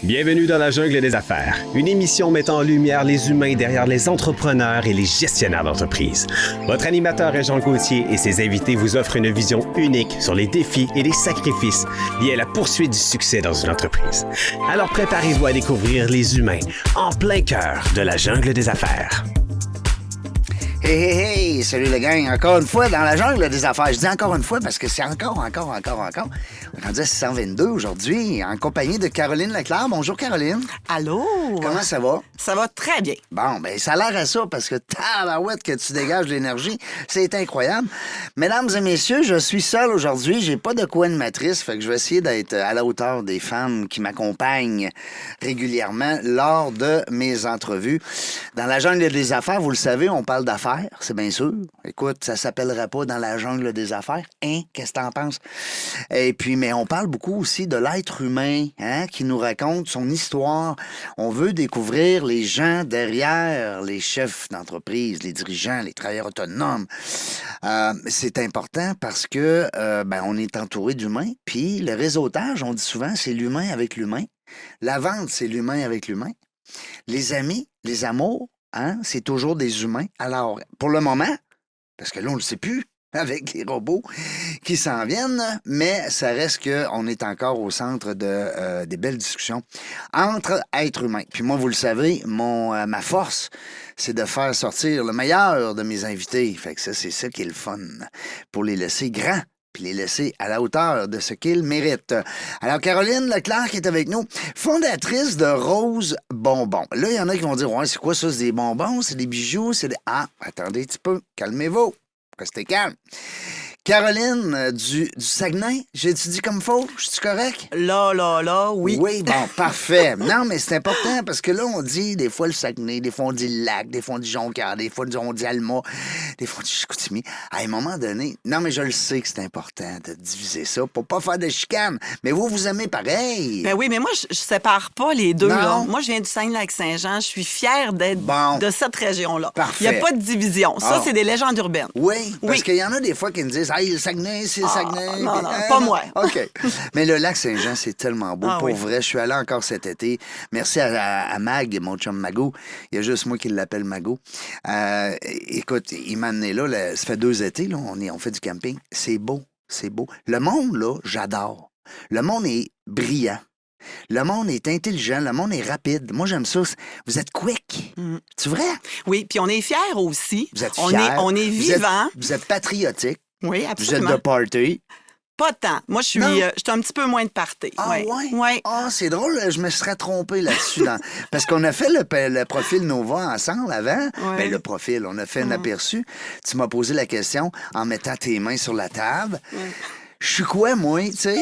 Bienvenue dans la jungle des affaires, une émission mettant en lumière les humains derrière les entrepreneurs et les gestionnaires d'entreprise. Votre animateur est Jean Gauthier et ses invités vous offrent une vision unique sur les défis et les sacrifices liés à la poursuite du succès dans une entreprise. Alors préparez-vous à découvrir les humains en plein cœur de la jungle des affaires. Hey, salut les gang, encore une fois dans la jungle des affaires. Je dis encore une fois parce que c'est encore. On est rendu à 622 aujourd'hui, en compagnie de Caroline Leclerc. Bonjour Caroline. Allô? Comment ça va? Ça va très bien. Bon, ben ça a l'air à ça parce que tabarouette que tu dégages de l'énergie, c'est incroyable. Mesdames et messieurs, je suis seul aujourd'hui, j'ai pas de co-animatrice, fait que je vais essayer d'être à la hauteur des femmes qui m'accompagnent régulièrement lors de mes entrevues. Dans la jungle des affaires, vous le savez, on parle d'affaires. C'est bien sûr. Écoute, ça s'appellerait pas dans la jungle des affaires. Hein? Qu'est-ce que t'en penses? Et puis, mais on parle beaucoup aussi de l'être humain, hein, qui nous raconte son histoire. On veut découvrir les gens derrière les chefs d'entreprise, les dirigeants, les travailleurs autonomes. C'est important parce que on est entouré d'humains. Puis le réseautage, on dit souvent, c'est l'humain avec l'humain. La vente, c'est l'humain avec l'humain. Les amis, les amours, hein, c'est toujours des humains. Alors, pour le moment, parce que là, on ne le sait plus, avec les robots qui s'en viennent, mais ça reste qu'on est encore au centre de des belles discussions entre êtres humains. Puis moi, vous le savez, ma force, c'est de faire sortir le meilleur de mes invités. Fait que ça, c'est ça qui est le fun, pour les laisser grands puis les laisser à la hauteur de ce qu'ils méritent. Alors, Caroline Leclerc qui est avec nous, fondatrice de Rose Bonbons. Là, il y en a qui vont dire, ouais, c'est quoi ça? C'est des bonbons? C'est des bijoux? C'est des... Ah, attendez un petit peu. Calmez-vous. Restez calme. Caroline du Saguenay, j'ai-tu dit comme faux? Je suis correct? Là, oui. Oui, bon, parfait. Non, mais c'est important parce que là, on dit des fois le Saguenay, des fois on dit le lac, des fois on dit Jonquière, des fois on dit Alma, des fois on dit Chicoutimi. À un moment donné, non, mais je le sais que c'est important de diviser ça pour pas faire de chicane. Mais vous aimez pareil. Ben oui, mais moi, je sépare pas les deux. Non. Là. Moi, je viens du Saguenay-Lac-Saint-Jean. Je suis fière d'être de cette région-là. Parfait. Il n'y a pas de division. Ça, Ah. c'est des légendes urbaines. Oui, parce qu'il y en a des fois qui me disent, hey, le Saguenay, c'est le Saguenay. Non, Puis, pas moi. OK. Mais le lac Saint-Jean, c'est tellement beau. Pour vrai, je suis allé encore cet été. Merci à Mag, mon chum Mago. Il y a juste moi qui l'appelle Mago. Écoute, il m'a amené là, ça fait 2 étés, là, on fait du camping. C'est beau, c'est beau. Le monde, là, j'adore. Le monde est brillant. Le monde est intelligent, le monde est rapide. Moi, j'aime ça. Vous êtes quick. C'est vrai? Oui, puis on est fiers aussi. Vous êtes fiers. On est vivants. Vous êtes patriotique. Oui, Vous absolument. êtes de party. Pas tant. Moi, je suis un petit peu moins de party. Ah, ouais? Ouais. Ah, c'est drôle, je me serais trompé là-dessus. Parce qu'on a fait le profil Nova ensemble avant. Ouais. Ben, le profil, on a fait un aperçu. Tu m'as posé la question en mettant tes mains sur la table. Je suis quoi, moi, tu sais?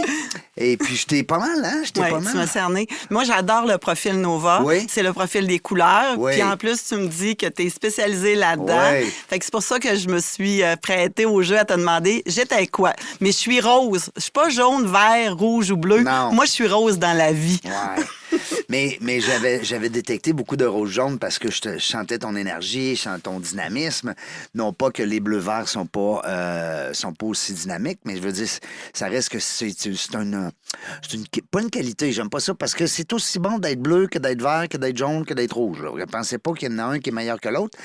Et puis, j'étais pas mal, hein? Oui, tu m'as cerné. Moi, j'adore le profil Nova. Oui. C'est le profil des couleurs. Oui. Puis en plus, tu me dis que tu es spécialisé là-dedans. Oui. Fait que c'est pour ça que je me suis prêtée au jeu à te demander, j'étais quoi? Mais je suis rose. Je suis pas jaune, vert, rouge ou bleu. Non. Moi, je suis rose dans la vie. Ouais. Mais j'avais détecté beaucoup de rose jaune parce que je sentais ton énergie, je sentais ton dynamisme. Non pas que les bleus verts sont pas aussi dynamiques, mais je veux dire, ça reste que c'est pas une qualité. J'aime pas ça parce que c'est aussi bon d'être bleu que d'être vert, que d'être jaune, que d'être rouge. Je ne pensais pas qu'il y en a un qui est meilleur que l'autre.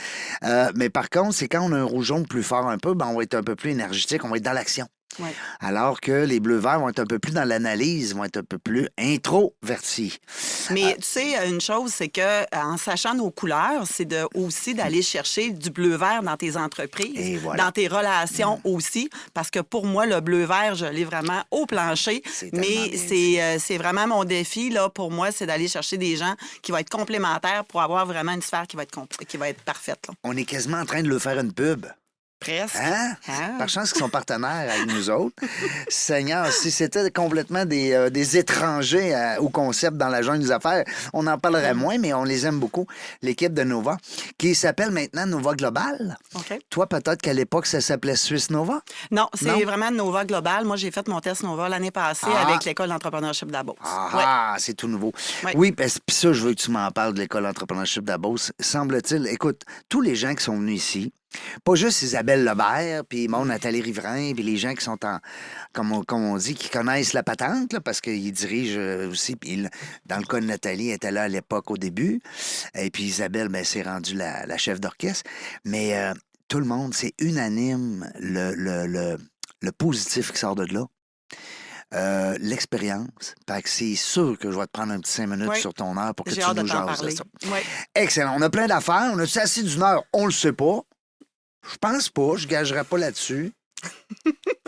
Mais par contre, c'est quand on a un rouge jaune plus fort un peu, on va être un peu plus énergétique, on va être dans l'action. Ouais. Alors que les bleus verts vont être un peu plus dans l'analyse, vont être un peu plus introvertis. Mais tu sais, une chose, c'est que en sachant nos couleurs, c'est aussi d'aller chercher du bleu-vert dans tes entreprises, Et voilà. dans tes relations aussi, parce que pour moi, le bleu-vert, je l'ai vraiment au plancher. C'est tellement Mais bien c'est vraiment mon défi, là, pour moi, c'est d'aller chercher des gens qui vont être complémentaires pour avoir vraiment une sphère qui va être parfaite. Là. On est quasiment en train de leur faire une pub. Presque. Hein? Ah. Par chance qu'ils sont partenaires avec nous autres. Seigneur, si c'était complètement des étrangers au concept dans la jungle des affaires, on en parlerait moins, mais on les aime beaucoup. L'équipe de Nova, qui s'appelle maintenant Nova Global. OK. Toi, peut-être qu'à l'époque, ça s'appelait Suisse Nova? Non, c'est Non? vraiment Nova Global. Moi, j'ai fait mon test Nova l'année passée Ah. avec l'École d'entrepreneurship de la Beauce. Ah, c'est tout nouveau. Ouais. Oui, puis ça, je veux que tu m'en parles de l'École d'entrepreneurship de la Beauce. Semble-t-il, écoute, tous les gens qui sont venus ici, Pas juste Isabelle Lebert, puis Nathalie Riverain, puis les gens qui sont comme on dit, qui connaissent la patente, là, parce qu'ils dirigent aussi. Puis dans le cas de Nathalie, elle était là à l'époque au début. Et puis Isabelle, ben, c'est rendue la chef d'orchestre. Mais tout le monde, c'est unanime le positif qui sort de là. L'expérience. Fait que c'est sûr que je vais te prendre un petit 5 minutes sur ton heure pour que tu nous jases de ça. Oui. Excellent. On a plein d'affaires. On a-tu assez d'une heure? On le sait pas. Je pense pas. Je gagerai pas là-dessus.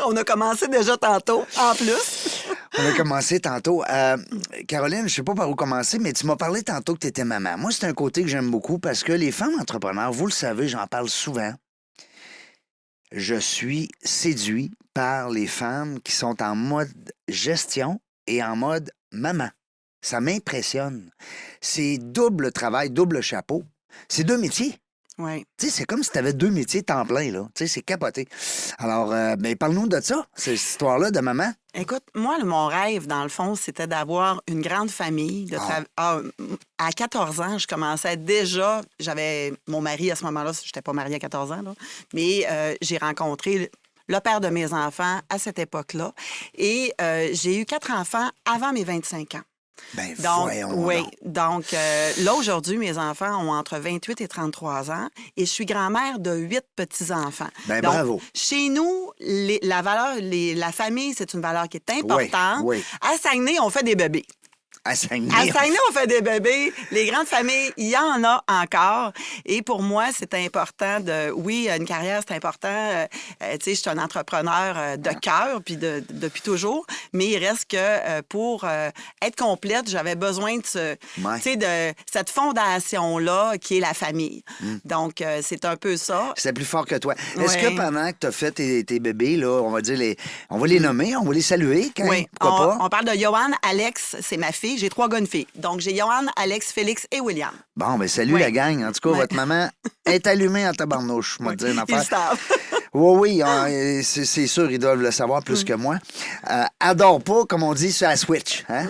On a commencé déjà tantôt, en plus. On a commencé tantôt. Caroline, je sais pas par où commencer, mais tu m'as parlé tantôt que tu étais maman. Moi, c'est un côté que j'aime beaucoup parce que les femmes entrepreneurs, vous le savez, j'en parle souvent. Je suis séduit par les femmes qui sont en mode gestion et en mode maman. Ça m'impressionne. C'est double travail, double chapeau. C'est 2 métiers. Oui. Tu sais, c'est comme si tu avais 2 métiers temps plein, là. Tu sais, c'est capoté. Alors, ben, parle-nous de ça, cette histoire-là de maman. Écoute, moi, mon rêve, dans le fond, c'était d'avoir une grande famille. À 14 ans, je commençais déjà... J'avais mon mari à ce moment-là. Je n'étais pas mariée à 14 ans, là, mais j'ai rencontré le père de mes enfants à cette époque-là. Et j'ai eu 4 enfants avant mes 25 ans. Ben, Donc, là, aujourd'hui, mes enfants ont entre 28 et 33 ans et je suis grand-mère de 8 petits-enfants. Ben, donc, bravo. Chez nous, la famille, c'est une valeur qui est importante. Oui. À Saguenay, on fait des bébés. À Saguenay, on fait des bébés. Les grandes familles, il y en a encore. Et pour moi, c'est important Oui, une carrière, c'est important. Tu sais, je suis un entrepreneur de cœur, puis depuis toujours. Mais il reste que pour être complète, j'avais besoin de cette fondation-là qui est la famille. Donc, c'est un peu ça. C'est plus fort que toi. Est-ce que pendant que tu as fait tes bébés, là, on va les nommer, on va les saluer? Oui, pourquoi pas? On parle de Johan, Alex, c'est ma fille. J'ai 3 gars, une fille. Donc, j'ai Johan, Alex, Félix et William. Bon, ben salut la gang. En tout cas, votre maman est allumée en tabarnouche, moi, dire une affaire. Ils savent. Oui, c'est sûr, ils doivent le savoir plus que moi. Adore pas, comme on dit, sur la Switch. Hein?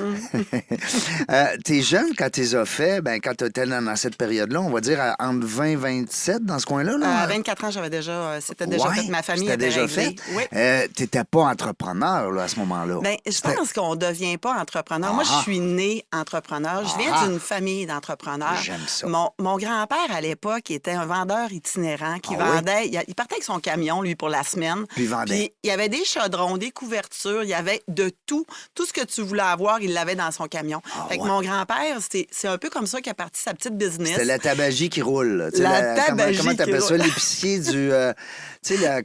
T'es jeune quand t'es as fait, ben, quand t'étais dans cette période-là, on va dire entre 20 et 27, dans ce coin-là. Là. 24 ans, j'avais déjà... C'était déjà fait. Ma famille était déjà réglée. fait. Oui. T'étais pas entrepreneur là, à ce moment-là. Bien, je pense qu'on ne devient pas entrepreneur. Moi, je suis née entrepreneur. Je viens d'une famille d'entrepreneurs. J'aime ça. Mon grand-père, à l'époque, était un vendeur itinérant qui vendait... Il partait avec son camion, lui, pour la semaine. Puis il vendait. Puis il y avait des chaudrons, des couvertures, il y avait de tout. Tout ce que tu voulais avoir, il l'avait dans son camion. Fait que mon grand-père, c'est un peu comme ça qu'il a parti sa petite business. C'était la tabagie qui roule. Tabagie comment t'appelles ça? roule. L'épicier du... tu sais,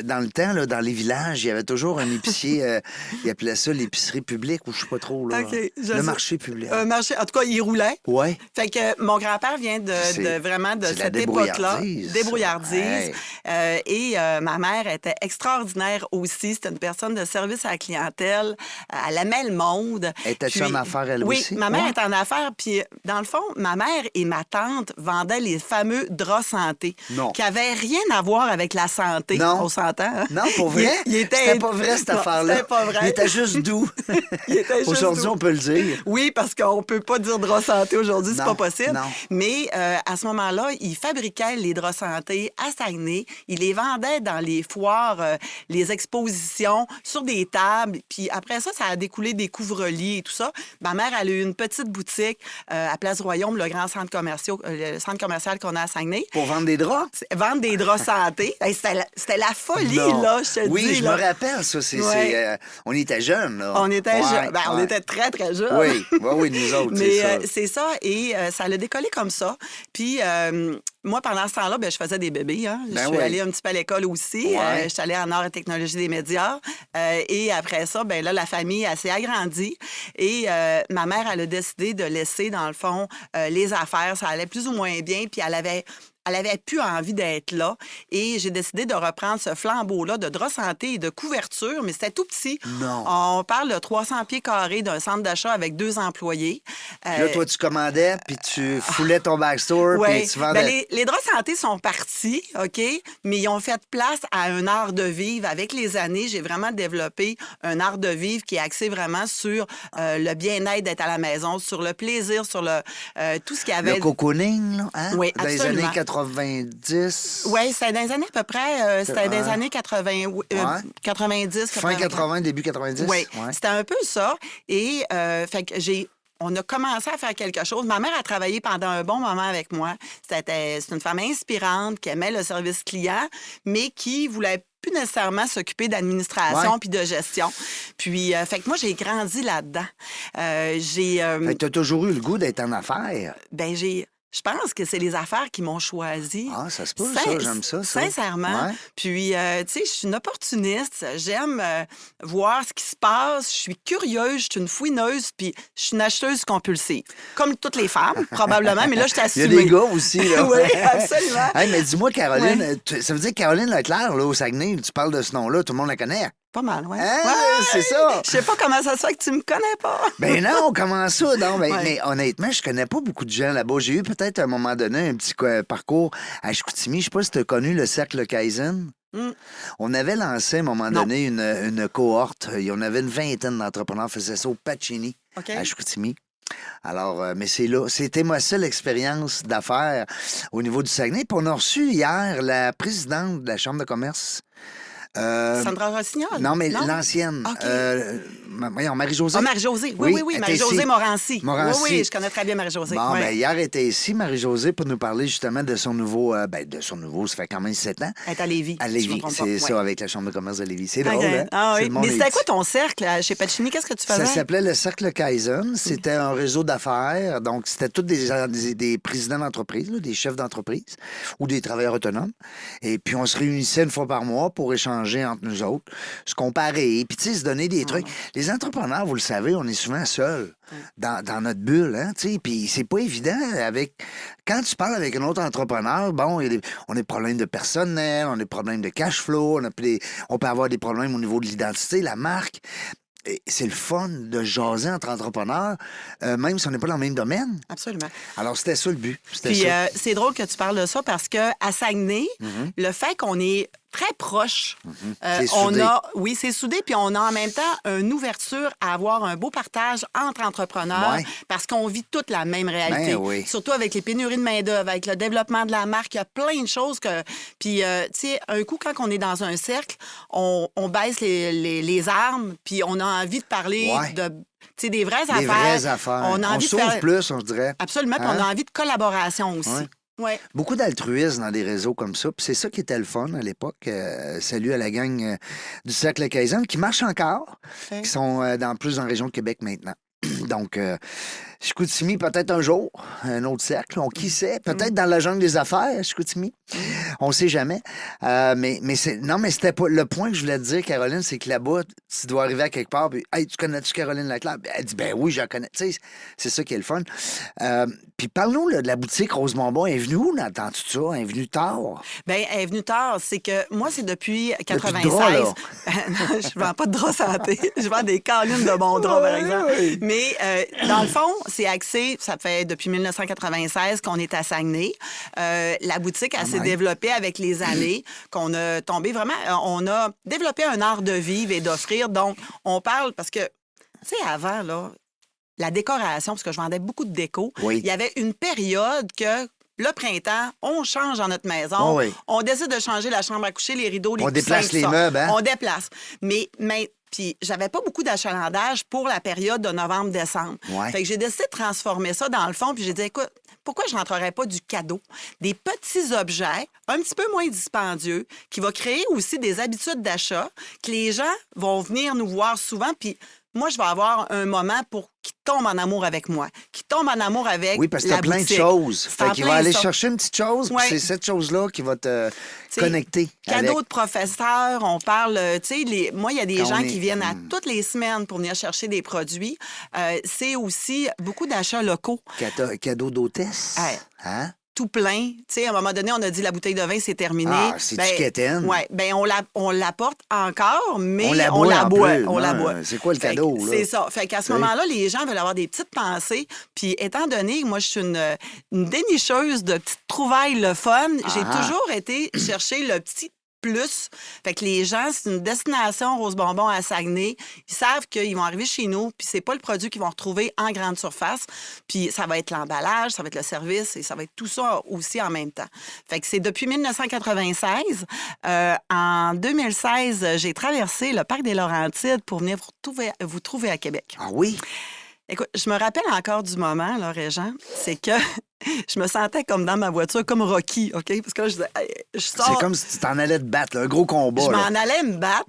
dans le temps, là, dans les villages, il y avait toujours un épicier, ils appelaient ça l'épicerie publique, ou je sais pas trop. Là, le marché public. Un marché, en tout cas, il roulait. Oui. Fait que mon grand-père vient vraiment de cette époque-là. Débrouillardise. Et ma mère était extraordinaire aussi. C'était une personne de service à la clientèle. Elle aimait le monde. Était-tu en affaires, elle aussi? Oui, ma mère était en affaires. Puis, dans le fond, ma mère et ma tante vendaient les fameux draps santé. Non. Qui n'avaient rien à voir avec la santé. Non. On s'entend, hein? Non, pour vrai? C'était pas vrai, cette affaire-là. C'était pas vrai. Il était juste doux. Aujourd'hui, on peut le dire. Oui, parce qu'on peut pas dire draps santé aujourd'hui, c'est Non, pas possible. non. Mais à ce moment-là, ils fabriquaient les draps santé à Saguenay. Ils les vendaient dans les foires, les expositions, sur des tables. Puis après ça, ça a découlé des couvre-lits et tout ça. Ma mère, elle a eu une petite boutique à Place Royaume, le grand centre commercial qu'on a à Saguenay. Pour vendre des draps? Vendre des draps santé. C'était la folie, là, je te dis. Oui, je là. me rappelle, ça. On était jeunes, là. On était jeunes. Ben, on était très, très jeunes. Oui, nous autres, mais c'est ça. Et ça l'a décollé comme ça. Puis moi, pendant ce temps-là, je faisais des bébés. Hein. Je suis allée un petit peu à l'école aussi. Je suis allée en arts et technologies des médias. Et après ça, là, la famille, elle s'est agrandie. Et ma mère, elle a décidé de laisser, dans le fond, les affaires. Ça allait plus ou moins bien. Puis elle avait plus envie d'être là. Et j'ai décidé de reprendre ce flambeau-là de draps santé et de couverture, mais c'était tout petit. Non. On parle de 300 pieds carrés d'un centre d'achat avec 2 employés. Puis là, toi, tu commandais, puis tu foulais ton backstore, puis tu vendais. les draps santé sont partis, OK? Mais ils ont fait place à un art de vivre. Avec les années, j'ai vraiment développé un art de vivre qui est axé vraiment sur le bien-être d'être à la maison, sur le plaisir, sur tout ce qu'il y avait. Le cocooning, là, hein? Oui, dans les absolument. années 90. Oui, c'était dans les années à peu près, c'était dans les années 80, 90. Fin 80, début 90. Oui, Ouais. c'était un peu ça. Et fait que on a commencé à faire quelque chose. Ma mère a travaillé pendant un bon moment avec moi. C'est une femme inspirante qui aimait le service client, mais qui voulait plus nécessairement s'occuper d'administration puis de gestion. Puis, fait que moi, j'ai grandi là-dedans. Fait que t'as toujours eu le goût d'être en affaires. Ben, je pense que c'est les affaires qui m'ont choisi. Ah, ça se peut, ça, j'aime ça. Sincèrement. Ouais. Puis, tu sais, je suis une opportuniste. J'aime voir ce qui se passe. Je suis curieuse, je suis une fouineuse, puis je suis une acheteuse compulsive. Comme toutes les femmes, probablement, mais là, je t'assume. Il y a des gars aussi, là. Oui, absolument. Hey, mais dis-moi, Caroline, ça veut dire que Caroline Leclerc, là, au Saguenay, tu parles de ce nom-là, tout le monde la connaît. Pas mal, oui. Hein? C'est ça. Je sais pas comment ça se fait que tu me connais pas. Ben non, comment ça? Non, mais honnêtement, je connais pas beaucoup de gens là-bas. J'ai eu peut-être à un moment donné un petit parcours à Chicoutimi. Je sais pas si tu as connu le Cercle Kaizen. On avait lancé à un moment donné une cohorte. On avait une vingtaine d'entrepreneurs qui faisaient ça au Pacini, à Chicoutimi. Alors, mais c'était ma seule expérience d'affaires au niveau du Saguenay. Puis on a reçu hier la présidente de la Chambre de commerce. Sandra Rossignol? Non, mais l'ancienne. OK. Voyons, Marie-Josée. Ah, Marie-Josée. Oui. Marie-Josée Morancy. Morancy. Oui, je connais très bien Marie-Josée. Bon, oui. ben, hier, elle était ici, Marie-Josée, pour nous parler justement de son nouveau... ça fait quand même 7 ans. Elle est à Lévis. À si je me Lévis, trompe pas. c'est ça, Ouais. avec la Chambre de commerce de Lévis. C'est OK. drôle, hein? Ah, C'est oui. le monde Mais c'était est quoi ici. ton cercle chez Pacini? Qu'est-ce que tu faisais? Ça s'appelait le Cercle Kaizen. C'était un réseau d'affaires. Donc, c'était tous des présidents d'entreprise, là, des chefs d'entreprise ou des travailleurs autonomes. Et puis, on se réunissait une fois par mois pour échanger entre nous autres, se comparer, puis, tu sais, se donner des trucs. Les entrepreneurs, vous le savez, on est souvent seuls dans notre bulle, hein, tu sais. Puis, c'est pas évident avec... Quand tu parles avec un autre entrepreneur, bon, on a des problèmes de personnel, on a des problèmes de cash flow, on peut avoir des problèmes au niveau de l'identité, la marque. C'est le fun de jaser entre entrepreneurs, même si on n'est pas dans le même domaine. Absolument. Alors, c'était ça le but. Puis, c'est drôle que tu parles de ça parce qu'à Saguenay, le fait qu'on est très proche, C'est soudé. oui, c'est soudé, puis on a en même temps une ouverture à avoir un beau partage entre entrepreneurs parce qu'on vit toute la même réalité. Ben oui. Surtout avec les pénuries de main-d'œuvre, avec le développement de la marque, il y a plein de choses que. Puis, tu sais, un coup, quand on est dans un cercle, on baisse les armes, puis on a envie de parler de. Tu sais, des vraies affaires. Des vraies affaires. On a envie de sauve faire... plus, on dirait. Absolument, puis on a envie de collaboration aussi. Ouais. Ouais. Beaucoup d'altruisme dans des réseaux comme ça. Puis c'est ça qui était le fun à l'époque. Salut à la gang du Cercle Kaizen qui marche encore, qui sont plus dans la région de Québec maintenant. Donc, Chicoutimi, peut-être un jour, un autre cercle. Qui sait? Peut-être dans la jungle des affaires, Chicoutimi. On ne sait jamais. Mais c'était pas... Le point que je voulais te dire, Caroline, c'est que là-bas, tu dois arriver à quelque part, puis « Hey, tu connais-tu Caroline Leclerc? » Elle dit « Ben oui, je la connais. » Tu sais, c'est ça qui est le fun. Puis parle-nous là, de la boutique Rose Bonbon. Elle est venue où dans tout ça? Elle est venue tard? Bien, elle est venue tard. C'est que moi, c'est depuis 96. Depuis drap, là. Non, je vends pas de draps santé. Je vends des câlines de bons draps, par exemple. Oui. Mais dans le fond, c'est axé, ça fait depuis 1996 qu'on est à Saguenay. La boutique, elle s'est développée avec les années, qu'on a tombé vraiment... On a développé un art de vivre et d'offrir. Donc, on parle parce que, tu sais, avant, là, la décoration, parce que je vendais beaucoup de déco, il y avait une période que... Le printemps, on change dans notre maison. On décide de changer la chambre à coucher, les rideaux, les coussins, déplace les ça. meubles, hein? On déplace. Mais puis j'avais pas beaucoup d'achalandage pour la période de novembre-décembre. Fait que j'ai décidé de transformer ça dans le fond, puis j'ai dit, écoute, pourquoi je rentrerais pas du cadeau? Des petits objets, un petit peu moins dispendieux, qui va créer aussi des habitudes d'achat, que les gens vont venir nous voir souvent, puis moi, je vais avoir un moment pour qu'ils tombent en amour avec moi, qu'ils tombent en amour avec Oui, parce que la t'as plein boutique. de choses. Fait qu'il va aller ça. chercher une petite chose, puis c'est cette chose-là qui va te connecter. Cadeaux de professeurs, on parle, tu sais, moi, il y a des Quand gens on est- qui viennent à toutes les semaines pour venir chercher des produits. C'est aussi beaucoup d'achats locaux. Cadeau d'hôtesse. Ouais. Hein? tout plein. Tu sais, à un moment donné, on a dit la bouteille de vin, c'est terminé. Ah, c'est quétaine. Oui, bien, on l'apporte encore, mais on la boit. C'est quoi le cadeau, là? C'est ça. Fait qu'à ce moment-là, les gens veulent avoir des petites pensées. Puis, étant donné que moi, je suis une dénicheuse de petites trouvailles le fun, j'ai toujours été chercher le petit plus. Fait que les gens, c'est une destination Rose Bonbon à Saguenay. Ils savent qu'ils vont arriver chez nous, puis c'est pas le produit qu'ils vont retrouver en grande surface. Puis ça va être l'emballage, ça va être le service et ça va être tout ça aussi en même temps. Fait que c'est depuis 1996. En 2016, j'ai traversé le parc des Laurentides pour venir vous trouver à Québec. Ah oui? Écoute, je me rappelle encore du moment, là, Régent, c'est que je me sentais comme dans ma voiture, comme Rocky, OK? Parce que là, je disais, hey, je sors... C'est comme si tu t'en allais te battre, là, un gros combat. Je m'en allais me battre,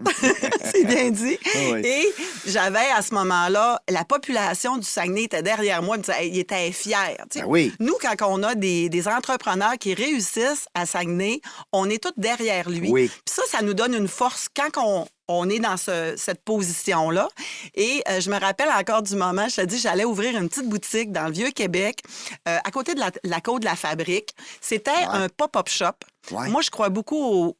c'est bien dit. Oui. Et j'avais, à ce moment-là, la population du Saguenay était derrière moi, il était fier. Ben oui. Nous, quand on a des entrepreneurs qui réussissent à Saguenay, on est tous derrière lui. Oui. Puis ça nous donne une force quand on est dans cette position-là. Et je me rappelle encore du moment, je te dis, j'allais ouvrir une petite boutique dans le Vieux-Québec, à côté de la côte de la Fabrique. C'était un pop-up shop. Ouais. Moi, je crois beaucoup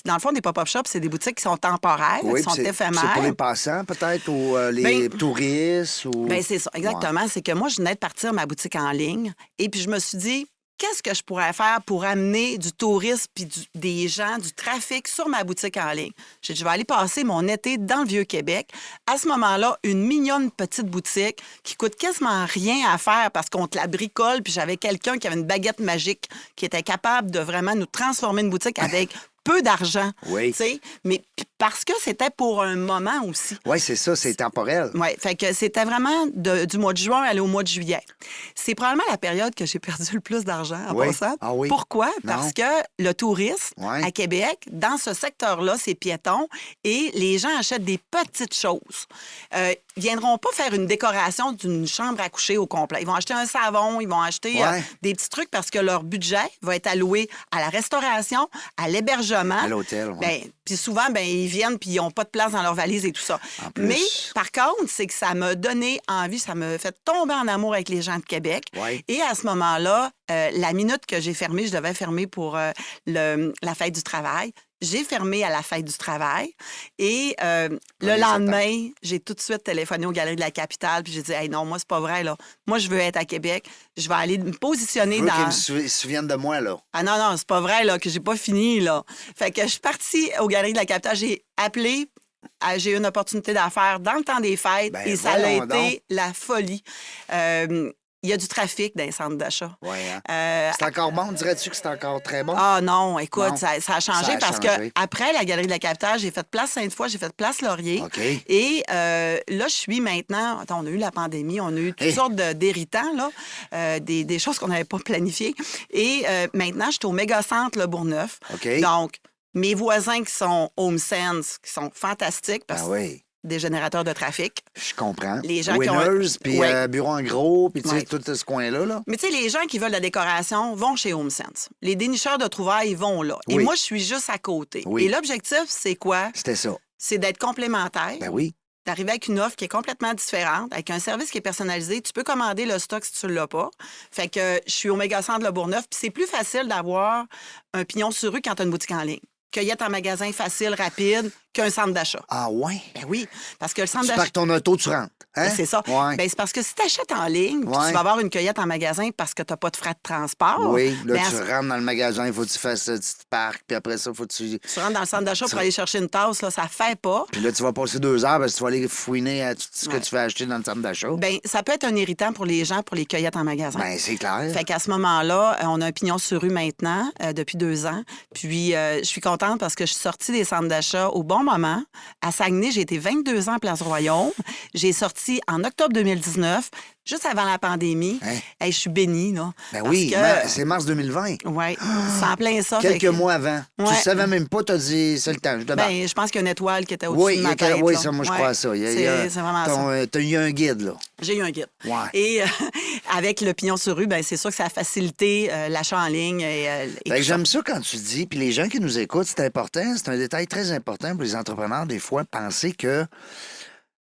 dans le fond, des pop-up shops, c'est des boutiques qui sont temporaires, qui sont éphémères. C'est pour les passants, peut-être, ou les touristes? Ou... Bien, c'est ça, exactement. Ouais. C'est que moi, je venais de partir ma boutique en ligne et puis je me suis dit, qu'est-ce que je pourrais faire pour amener du tourisme puis des gens, du trafic sur ma boutique en ligne? J'ai dit, je vais aller passer mon été dans le Vieux-Québec. À ce moment-là, une mignonne petite boutique qui coûte quasiment rien à faire parce qu'on te la bricole, puis j'avais quelqu'un qui avait une baguette magique qui était capable de vraiment nous transformer une boutique avec peu d'argent. Oui. Mais parce que c'était pour un moment aussi. Oui, c'est ça, c'est temporel. Oui, fait que c'était vraiment du mois de juin aller au mois de juillet. C'est probablement la période que j'ai perdu le plus d'argent en passant. Ah oui. Pourquoi? Parce que le tourisme à Québec, dans ce secteur-là, c'est piéton et les gens achètent des petites choses. Ils viendront pas faire une décoration d'une chambre à coucher au complet. Ils vont acheter un savon, ils vont acheter des petits trucs parce que leur budget va être alloué à la restauration, à l'hébergement. À l'hôtel, puis souvent, ils viennent puis ils n'ont pas de place dans leur valise et tout ça. Mais par contre, c'est que ça m'a donné envie, ça m'a fait tomber en amour avec les gens de Québec. Ouais. Et à ce moment-là, la minute que j'ai fermé, je devais fermer pour la fête du travail. J'ai fermé à la fête du travail et le lendemain, j'ai tout de suite téléphoné aux Galeries de la Capitale puis j'ai dit, hey, non, moi, c'est pas vrai, là. Moi, je veux être à Québec. Je vais aller me positionner dans... qu'ils me souviennent de moi, là. Ah non, c'est pas vrai, là, que j'ai pas fini, là. Fait que je suis partie aux Galeries de la Capitale. J'ai appelé... J'ai eu une opportunité d'affaires dans le temps des fêtes et ça a été la folie. Il y a du trafic dans les centres d'achat. Oui, hein? C'est encore bon? Dirais-tu que c'est encore très bon? Ah non, écoute, ça a changé parce que après la Galerie de la Capitale, j'ai fait place Sainte-Foy, j'ai fait place Laurier. Okay. Et là, je suis maintenant... Attends, on a eu la pandémie, on a eu toutes sortes d'héritants, là, des choses qu'on n'avait pas planifiées. Et maintenant, je suis au méga-centre Le Bourgneuf. Okay. Donc, mes voisins qui sont HomeSense, qui sont fantastiques parce que des générateurs de trafic. Je comprends. Les gens Winners, puis Bureau en gros, puis tu sais, tout ce coin-là. Là. Mais tu sais, les gens qui veulent la décoration vont chez HomeSense. Les dénicheurs de trouvailles vont là. Et moi, je suis juste à côté. Et l'objectif, c'est quoi? C'était ça. C'est d'être complémentaire. Ben oui. D'arriver avec une offre qui est complètement différente, avec un service qui est personnalisé. Tu peux commander le stock si tu ne l'as pas. Fait que je suis au méga-centre Le Bourgneuf, puis c'est plus facile d'avoir un pignon sur rue quand tu as une boutique en ligne. Cueillette en magasin facile, rapide, qu'un centre d'achat. Ah ouais? Ben oui, parce que le centre d'achat... Tu pars ton auto, tu rentres. Hein? Ben, c'est ça. Ouais. Ben, c'est parce que si tu achètes en ligne, puis tu vas avoir une cueillette en magasin parce que tu n'as pas de frais de transport... Oui, là, tu rentres dans le magasin, il faut que tu fasses ce petit parc, puis après ça, il faut que tu... Tu rentres dans le centre d'achat pour aller chercher une tasse, là, ça fait pas. Puis là, tu vas passer 2 heures parce que tu vas aller fouiner à tout ce que tu vas acheter dans le centre d'achat. Bien, ça peut être un irritant pour les gens pour les cueillettes en magasin. Bien, c'est clair. Fait qu'à ce moment-là, on a un pignon sur rue maintenant, depuis 2 ans. Puis, je suis contente parce que je suis sortie des centres d'achat au bon moment. À Saguenay, j'ai été 22 ans à Place Royaume. J'ai sorti en octobre 2019, juste avant la pandémie. Hein? Hey, je suis bénie, là. Ben oui, c'est mars 2020. Oui, c'est en plein ça. Quelques mois avant. Tu ne savais même pas, tu as dit, c'est le temps, je débarque. Ben, je pense qu'il y a une étoile qui était au-dessus de ma tête. Oui, ça, moi, je crois à ça. C'est vraiment ça. Tu as eu un guide, là. J'ai eu un guide. Ouais. Et avec le pignon sur rue, ben, c'est sûr que ça a facilité l'achat en ligne. J'aime ça quand tu dis, puis les gens qui nous écoutent, c'est important, c'est un détail très important pour les entrepreneurs, des fois, penser que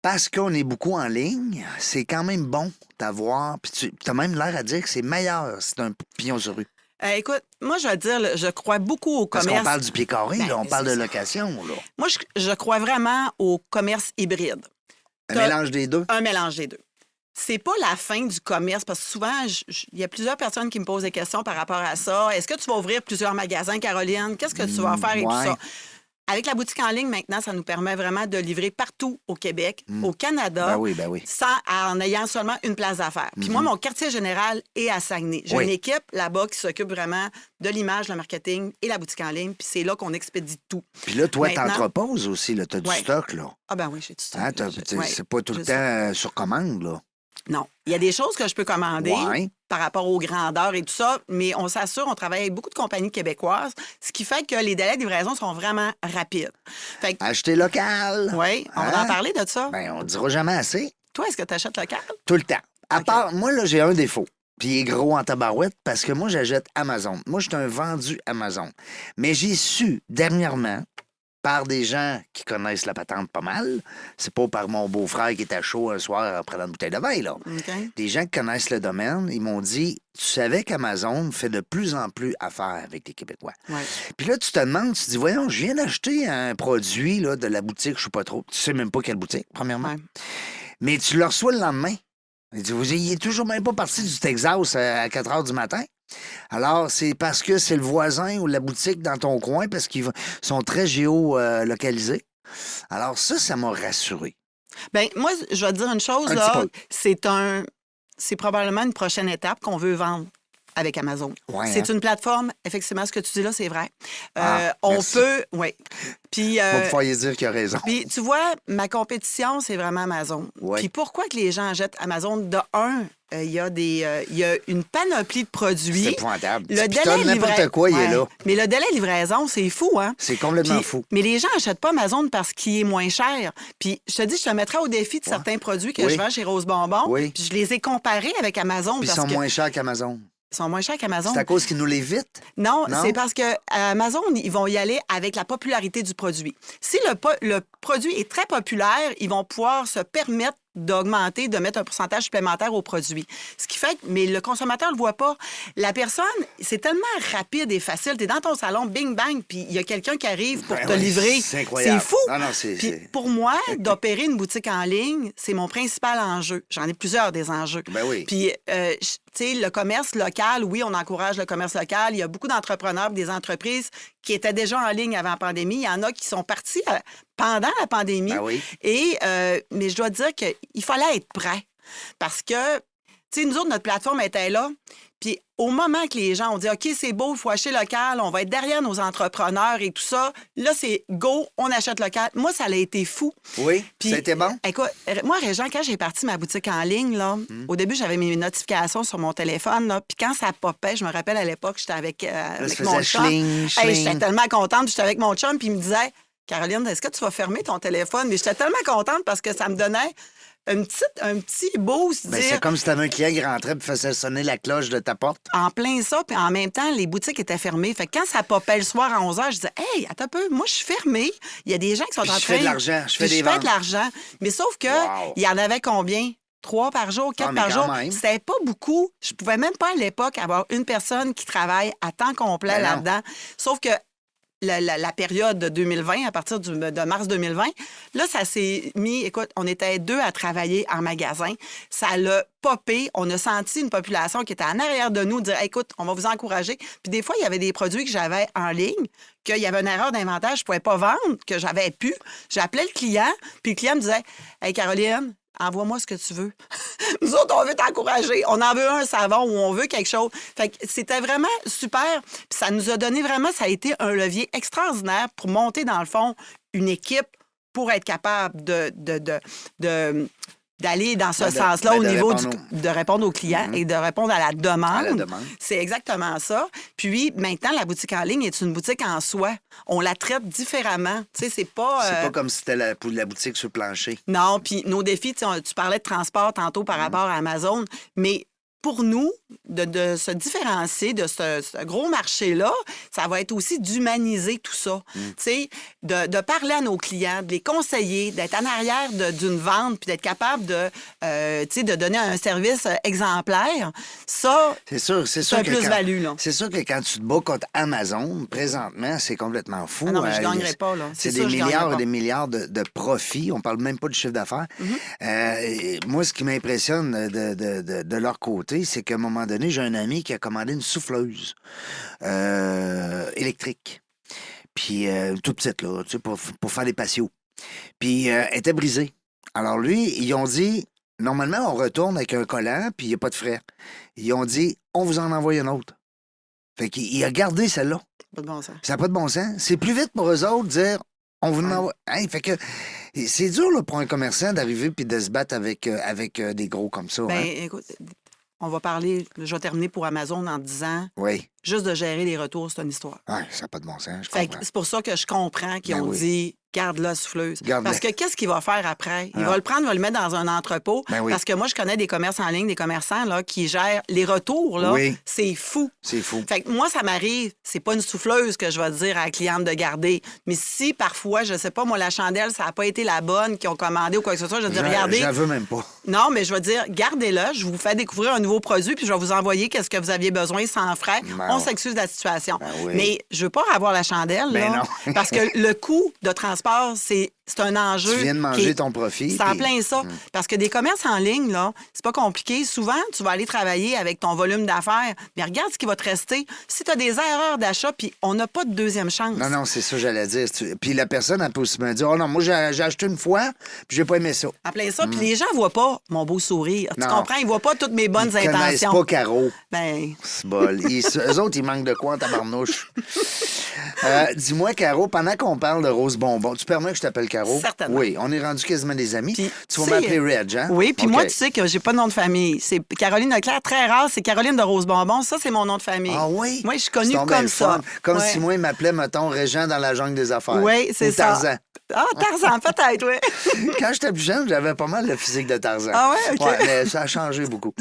parce qu'on est beaucoup en ligne, c'est quand même bon d'avoir, puis tu as même l'air à dire que c'est meilleur si tu as un pignon sur rue. Écoute, moi, je vais te dire, je crois beaucoup au Parce commerce. qu'on parle du pied carré, là, on parle de location. Là. Moi, je crois vraiment au commerce hybride. Un mélange des deux? Un mélange des deux. C'est pas la fin du commerce, parce que souvent, il y a plusieurs personnes qui me posent des questions par rapport à ça. Est-ce que tu vas ouvrir plusieurs magasins, Caroline? Qu'est-ce que tu vas faire et tout ça? Avec la boutique en ligne, maintenant, ça nous permet vraiment de livrer partout au Québec, au Canada, Ben oui. en ayant seulement une place d'affaires. Puis moi, mon quartier général est à Saguenay. J'ai une équipe là-bas qui s'occupe vraiment de l'image, le marketing et la boutique en ligne. Puis c'est là qu'on expédie tout. Puis là, toi, t'entreposes aussi. Tu as du stock, là. Ah ben oui, j'ai du stock. Hein, c'est pas tout le temps sur commande, là. Non. Il y a des choses que je peux commander par rapport aux grandeurs et tout ça, mais on s'assure, on travaille avec beaucoup de compagnies québécoises, ce qui fait que les délais de livraison sont vraiment rapides. Fait que... Acheter local. Oui, on va en parler de ça. Ben, on ne dira jamais assez. Toi, est-ce que tu achètes local? Tout le temps. À part, moi, là, j'ai un défaut. Puis il est gros en tabarouette parce que moi, j'achète Amazon. Moi, je suis un vendu Amazon. Mais j'ai su dernièrement, par des gens qui connaissent la patente pas mal, c'est pas par mon beau-frère qui était chaud un soir en prenant une bouteille de vin, là. Okay. Des gens qui connaissent le domaine, ils m'ont dit, tu savais qu'Amazon fait de plus en plus affaire avec les Québécois. Ouais. Puis là, tu te demandes, tu te dis, voyons, je viens d'acheter un produit là, de la boutique, je sais pas trop. Tu sais même pas quelle boutique, premièrement. Ouais. Mais tu le reçois le lendemain. Il est toujours même pas parti du Texas à 4 heures du matin. Alors, c'est parce que c'est le voisin ou la boutique dans ton coin, parce qu'ils sont très géolocalisés. Alors, ça m'a rassuré. Bien, moi, je vais te dire une chose, là. C'est probablement une prochaine étape qu'on veut vendre avec Amazon. Ouais, c'est une plateforme, effectivement, ce que tu dis là, c'est vrai. On peut, oui. Puis, va pouvoir y dire qu'il a raison. Puis, tu vois, ma compétition, c'est vraiment Amazon. Ouais. Puis, pourquoi que les gens achètent Amazon? De un, il y a une panoplie de produits. C'est épouvantable. Le délai n'importe quoi, il est là. Mais le délai de livraison, c'est fou, hein? C'est complètement fou. Mais les gens n'achètent pas Amazon parce qu'il est moins cher. Puis, je te dis, je te mettrais au défi de certains produits que je vends chez Rose Bonbon. Oui. Puis, je les ai comparés avec Amazon. Puis, ils sont moins chers qu'Amazon. Ils sont moins chers qu'Amazon. C'est à cause qu'ils nous l'évitent? Non, c'est parce que Amazon, ils vont y aller avec la popularité du produit. Si le produit est très populaire, ils vont pouvoir se permettre d'augmenter, de mettre un pourcentage supplémentaire au produit. Ce qui fait que, mais le consommateur ne le voit pas. La personne, c'est tellement rapide et facile. Tu es dans ton salon, bing, bang, puis il y a quelqu'un qui arrive pour te livrer. C'est incroyable. C'est fou. Non, puis pour moi, d'opérer une boutique en ligne, c'est mon principal enjeu. J'en ai plusieurs des enjeux. Ben oui. Puis, tu sais, le commerce local, oui, on encourage le commerce local. Il y a beaucoup d'entrepreneurs, des entreprises qui étaient déjà en ligne avant la pandémie. Il y en a qui sont partis pendant la pandémie. Ben oui. Mais je dois dire qu'il fallait être prêt. Parce que, tu sais, nous autres, notre plateforme était là. Puis au moment que les gens ont dit, OK, c'est beau, il faut acheter local, on va être derrière nos entrepreneurs et tout ça, là, c'est go, on achète local. Moi, ça a été fou. Oui, puis, ça a été bon? Écoute, moi, Régent, quand j'ai parti ma boutique en ligne, là, au début, j'avais mes notifications sur mon téléphone, là, puis quand ça popait, je me rappelle à l'époque, j'étais avec mon chum. J'étais tellement contente, puis j'étais avec mon chum, puis il me disait, Caroline, est-ce que tu vas fermer ton téléphone? Mais j'étais tellement contente parce que ça me donnait un petit boost. C'est comme si tu avais un client qui rentrait et faisait sonner la cloche de ta porte. En plein ça, puis en même temps, les boutiques étaient fermées. Fait que quand ça popait le soir à 11h, je disais, hey, attends un peu, moi, je suis fermée. Il y a des gens qui sont en train de. Je fais de l'argent, je fais des ventes. Je fais de l'argent. Mais sauf que, il y en avait combien? 3 par jour, 4 par jour. C'était pas beaucoup. Je pouvais même pas à l'époque avoir une personne qui travaille à temps complet là-dedans. Sauf que la période de 2020, à partir de mars 2020, là, ça s'est mis... Écoute, on était 2 à travailler en magasin. Ça l'a popé. On a senti une population qui était en arrière de nous dire, écoute, on va vous encourager. Puis des fois, il y avait des produits que j'avais en ligne, qu'il y avait une erreur d'inventaire, je ne pouvais pas vendre, que j'avais pu. J'appelais le client, puis le client me disait, hey, Caroline, envoie-moi ce que tu veux. Nous autres, on veut t'encourager. On en veut un savon ou on veut quelque chose. Fait que c'était vraiment super. Puis ça nous a donné vraiment, ça a été un levier extraordinaire pour monter, dans le fond, une équipe pour être capable d'aller dans ce sens-là au niveau de répondre aux clients et de répondre à la demande. C'est exactement ça. Puis maintenant, la boutique en ligne est une boutique en soi. On la traite différemment. Tu sais, c'est pas... C'est pas comme si c'était la boutique sur le plancher. Non, puis nos défis, tu parlais de transport tantôt par rapport à Amazon, mais pour nous, de se différencier de ce gros marché-là, ça va être aussi d'humaniser tout ça. Tu sais, de parler à nos clients, de les conseiller, d'être en arrière d'une vente, puis d'être capable de donner un service exemplaire. Ça, c'est un plus-value. C'est sûr que quand tu te bats contre Amazon, présentement, c'est complètement fou. Ah non, mais je ne gagnerais pas. Là. C'est des milliards et des milliards de profits. On ne parle même pas du chiffre d'affaires. Moi, ce qui m'impressionne de leur côté, c'est qu'à un moment donné, j'ai un ami qui a commandé une souffleuse électrique. Puis, toute petite, là, tu sais, pour faire des patios. Puis, elle était brisée. Alors, lui, ils ont dit, normalement, on retourne avec un collant, puis il n'y a pas de frais. Ils ont dit, on vous en envoie une autre. Fait qu'il a gardé celle-là. Pas de bon sens. Ça n'a pas de bon sens. C'est plus vite pour eux autres de dire, on vous en envoie. Hey, fait que c'est dur là, pour un commerçant d'arriver puis de se battre avec des gros comme ça. Ben, hein? écoute, on va parler, je vais terminer pour Amazon en disant, Oui. juste de gérer les retours, c'est une histoire. Ah, ça n'a pas de bon sens, je Fait que comprends. c'est pour ça que je comprends qu'ils ont dit garde la souffleuse. Garde-la. Parce que qu'est-ce qu'il va faire après? Il Ah. va le prendre, il va le mettre dans un entrepôt. Ben oui. Parce que moi, je connais des commerces en ligne, des commerçants là, qui gèrent les retours. Là, Oui. c'est fou. C'est fou. Fait que moi, ça m'arrive, c'est pas une souffleuse que je vais dire à la cliente de garder. Mais si parfois, je sais pas, moi, la chandelle, ça n'a pas été la bonne qu'ils ont commandé ou quoi que ce soit, je vais dire regardez. J'en veux même pas. Non, mais je vais dire, gardez-le, je vous fais découvrir un nouveau produit, puis je vais vous envoyer qu'est-ce que vous aviez besoin sans frais. Ben On oui. s'excuse de la situation. Ben oui. Mais je veux pas avoir la chandelle, Ben là, non. parce que le coût de transport, c'est un enjeu. Tu viens de qui manger est- ton profit. C'est en puis- plein ça. Parce que des commerces en ligne, là, c'est pas compliqué. Souvent, tu vas aller travailler avec ton volume d'affaires, mais regarde ce qui va te rester. Si tu as des erreurs d'achat, puis on n'a pas de deuxième chance. Non, c'est ça que j'allais dire. Puis la personne, elle peut aussi me dire, oh non, moi, j'ai acheté une fois, puis j'ai pas aimé ça. En plein ça. Puis les gens voient pas mon beau sourire. Tu Non. comprends? Ils voient pas toutes mes bonnes Ils connaissent intentions. pas Caro. Ben, C'est bol. Eux autres, ils manquent de quoi en tabarnouche? Dis-moi, Caro, pendant qu'on parle de Rose Bonbon, tu permets que je t'appelle Caro? Certainement. Oui, on est rendu quasiment des amis. Puis, tu vas tu sais, m'appeler Reg, hein? Oui, puis OK. moi, tu sais que j'ai pas de nom de famille. C'est Caroline Leclerc, très rare, c'est Caroline de Rose Bonbon. Ça, c'est mon nom de famille. Ah oui? Moi, je suis connue C'est donc bien comme le ça. fun. Comme Ouais. si moi, il m'appelait, mettons, Régent dans la jungle des affaires. Oui, c'est Ou ça. Tarzan. Ah, Tarzan, peut-être, oui. Quand j'étais plus jeune, j'avais pas mal le physique de Tarzan. Ah ouais? OK. Ouais, mais ça a changé beaucoup.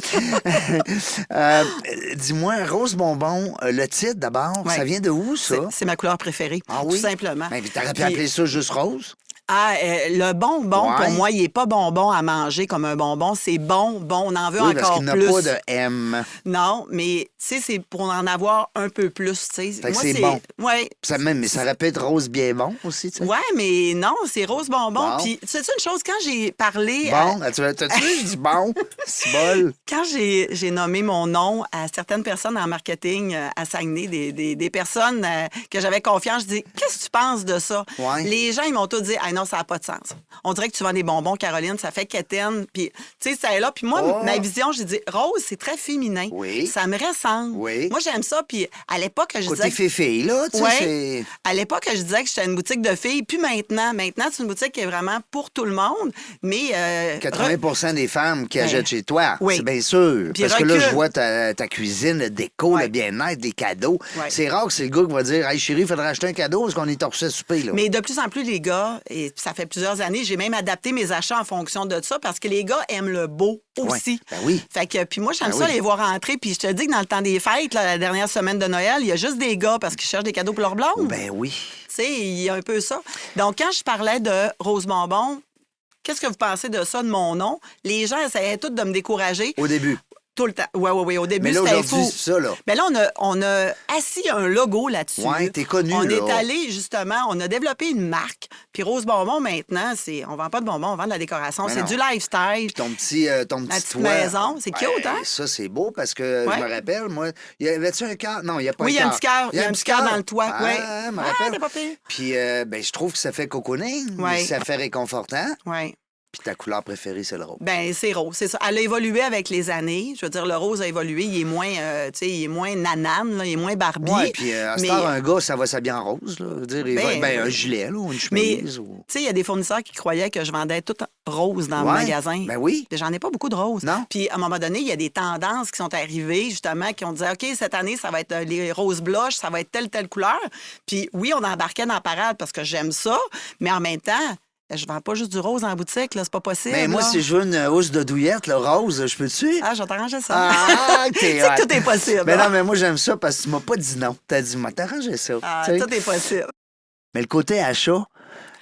Dis-moi, Rose Bonbon, le titre d'abord, Ouais. ça vient de où, ça? C'est ma couleur préférée, Ah oui? tout simplement. Mais t'aurais pu Puis- appeler ça juste Rose? Ah, le bonbon, Ouais. pour moi, il n'est pas bonbon à manger comme un bonbon. C'est bon, on en veut Oui, parce encore qu'il n'a plus. pas de M. Non, mais tu sais, c'est pour en avoir un peu plus. Tu sais. Fait que Moi, c'est bon. Ouais. Mais ça répète Rose bien bon aussi, tu sais. Ouais, mais non, c'est rose bonbon. Bon. Puis, tu sais une chose, quand j'ai parlé. Bon, t'as-tu vu, je dis bon, c'est bol. Quand j'ai nommé mon nom à certaines personnes en marketing à Saguenay, des personnes que j'avais confiance, je dis qu'est-ce que tu penses de ça? Ouais. Les gens, ils m'ont tous dit ah non, ça n'a pas de sens. On dirait que tu vends des bonbons, Caroline, ça fait quétaine. Puis, tu sais, ça est là. Puis moi, Oh. ma vision, j'ai dit rose, c'est très féminin. Oui. Ça me ressemble. Oui. Moi, j'aime ça. Puis à l'époque, je Côté disais. féfé, là, tu sais, Ouais. c'est... À l'époque, je disais que j'étais une boutique de filles. Puis maintenant, c'est une boutique qui est vraiment pour tout le monde. Mais 80 des femmes qui Ben, achètent chez toi, oui. c'est bien sûr. Puis Parce que là, recule. je vois ta cuisine, le déco, Ouais. le bien-être, les cadeaux. Ouais. C'est rare que c'est le gars qui va dire « Hey, chérie, il faudrait acheter un cadeau parce qu'on est torché à souper. » là. Mais de plus en plus, les gars, et ça fait plusieurs années, j'ai même adapté mes achats en fonction de ça parce que les gars aiment le beau aussi. Ben oui. Fait que, puis moi, j'aime Ben ça oui. les voir rentrer. Puis je te dis que dans le temps des fêtes, là, la dernière semaine de Noël, il y a juste des gars parce qu'ils cherchent des cadeaux pour leur blonde. Ben oui. Tu sais, il y a un peu ça. Donc, quand je parlais de Rose Bonbon, qu'est-ce que vous pensez de ça, de mon nom? Les gens essayaient tous de me décourager Au début. tout le temps. Oui. Au début, Mais là, c'était aujourd'hui, fou. c'est ça, là. Mais là, on a assis un logo là-dessus. Ouais, t'es connu, On là. est allé, justement, on a développé une marque. Puis Rose Bonbon, maintenant, on vend pas de bonbons, on vend de la décoration. Mais C'est non. du lifestyle. Ton petit petite toit. maison, c'est cute, hein? Ça, c'est beau parce que Ouais. je me rappelle, moi, y avait-tu un cœur? Non, il n'y a pas Oui, il y a un petit cœur. Il y a un petit cœur dans le toit. Ah, Ouais. je me Ah, rappelle. t'es pas pire. Puis, je trouve que ça fait cocooning. Ouais. Ça fait réconfortant. Oui. Puis ta couleur préférée, c'est le rose. Ben c'est rose, c'est ça. Elle a évolué avec les années. Je veux dire, le rose a évolué. Il est moins, il est moins nanane, là, il est moins Barbie. Oui, puis à ce mais, temps, un gars, ça va s'habiller en rose. Là. Je veux dire, un gilet, là, ou une mais, chemise. tu sais, il y a des fournisseurs qui croyaient que je vendais tout rose dans le Ouais, magasin. ben oui. Puis j'en ai pas beaucoup de roses. Non. Puis à un moment donné, il y a des tendances qui sont arrivées, justement, qui ont dit, OK, cette année, ça va être les roses blush, ça va être telle couleur. Puis oui, on embarquait dans la parade parce que j'aime ça, mais en même temps, je vends pas juste du rose en boutique, là, c'est pas possible. Mais moi, là. si je veux une housse de douillette, là, rose, je peux-tu? Ah, je vais t'arranger ça. Ah, Tu sais que tout est possible. Mais hein? non, mais moi, j'aime ça parce que tu m'as pas dit non. T'as dit, moi, t'arranger ça. Ah, tu sais. tout est possible. Mais le côté achat,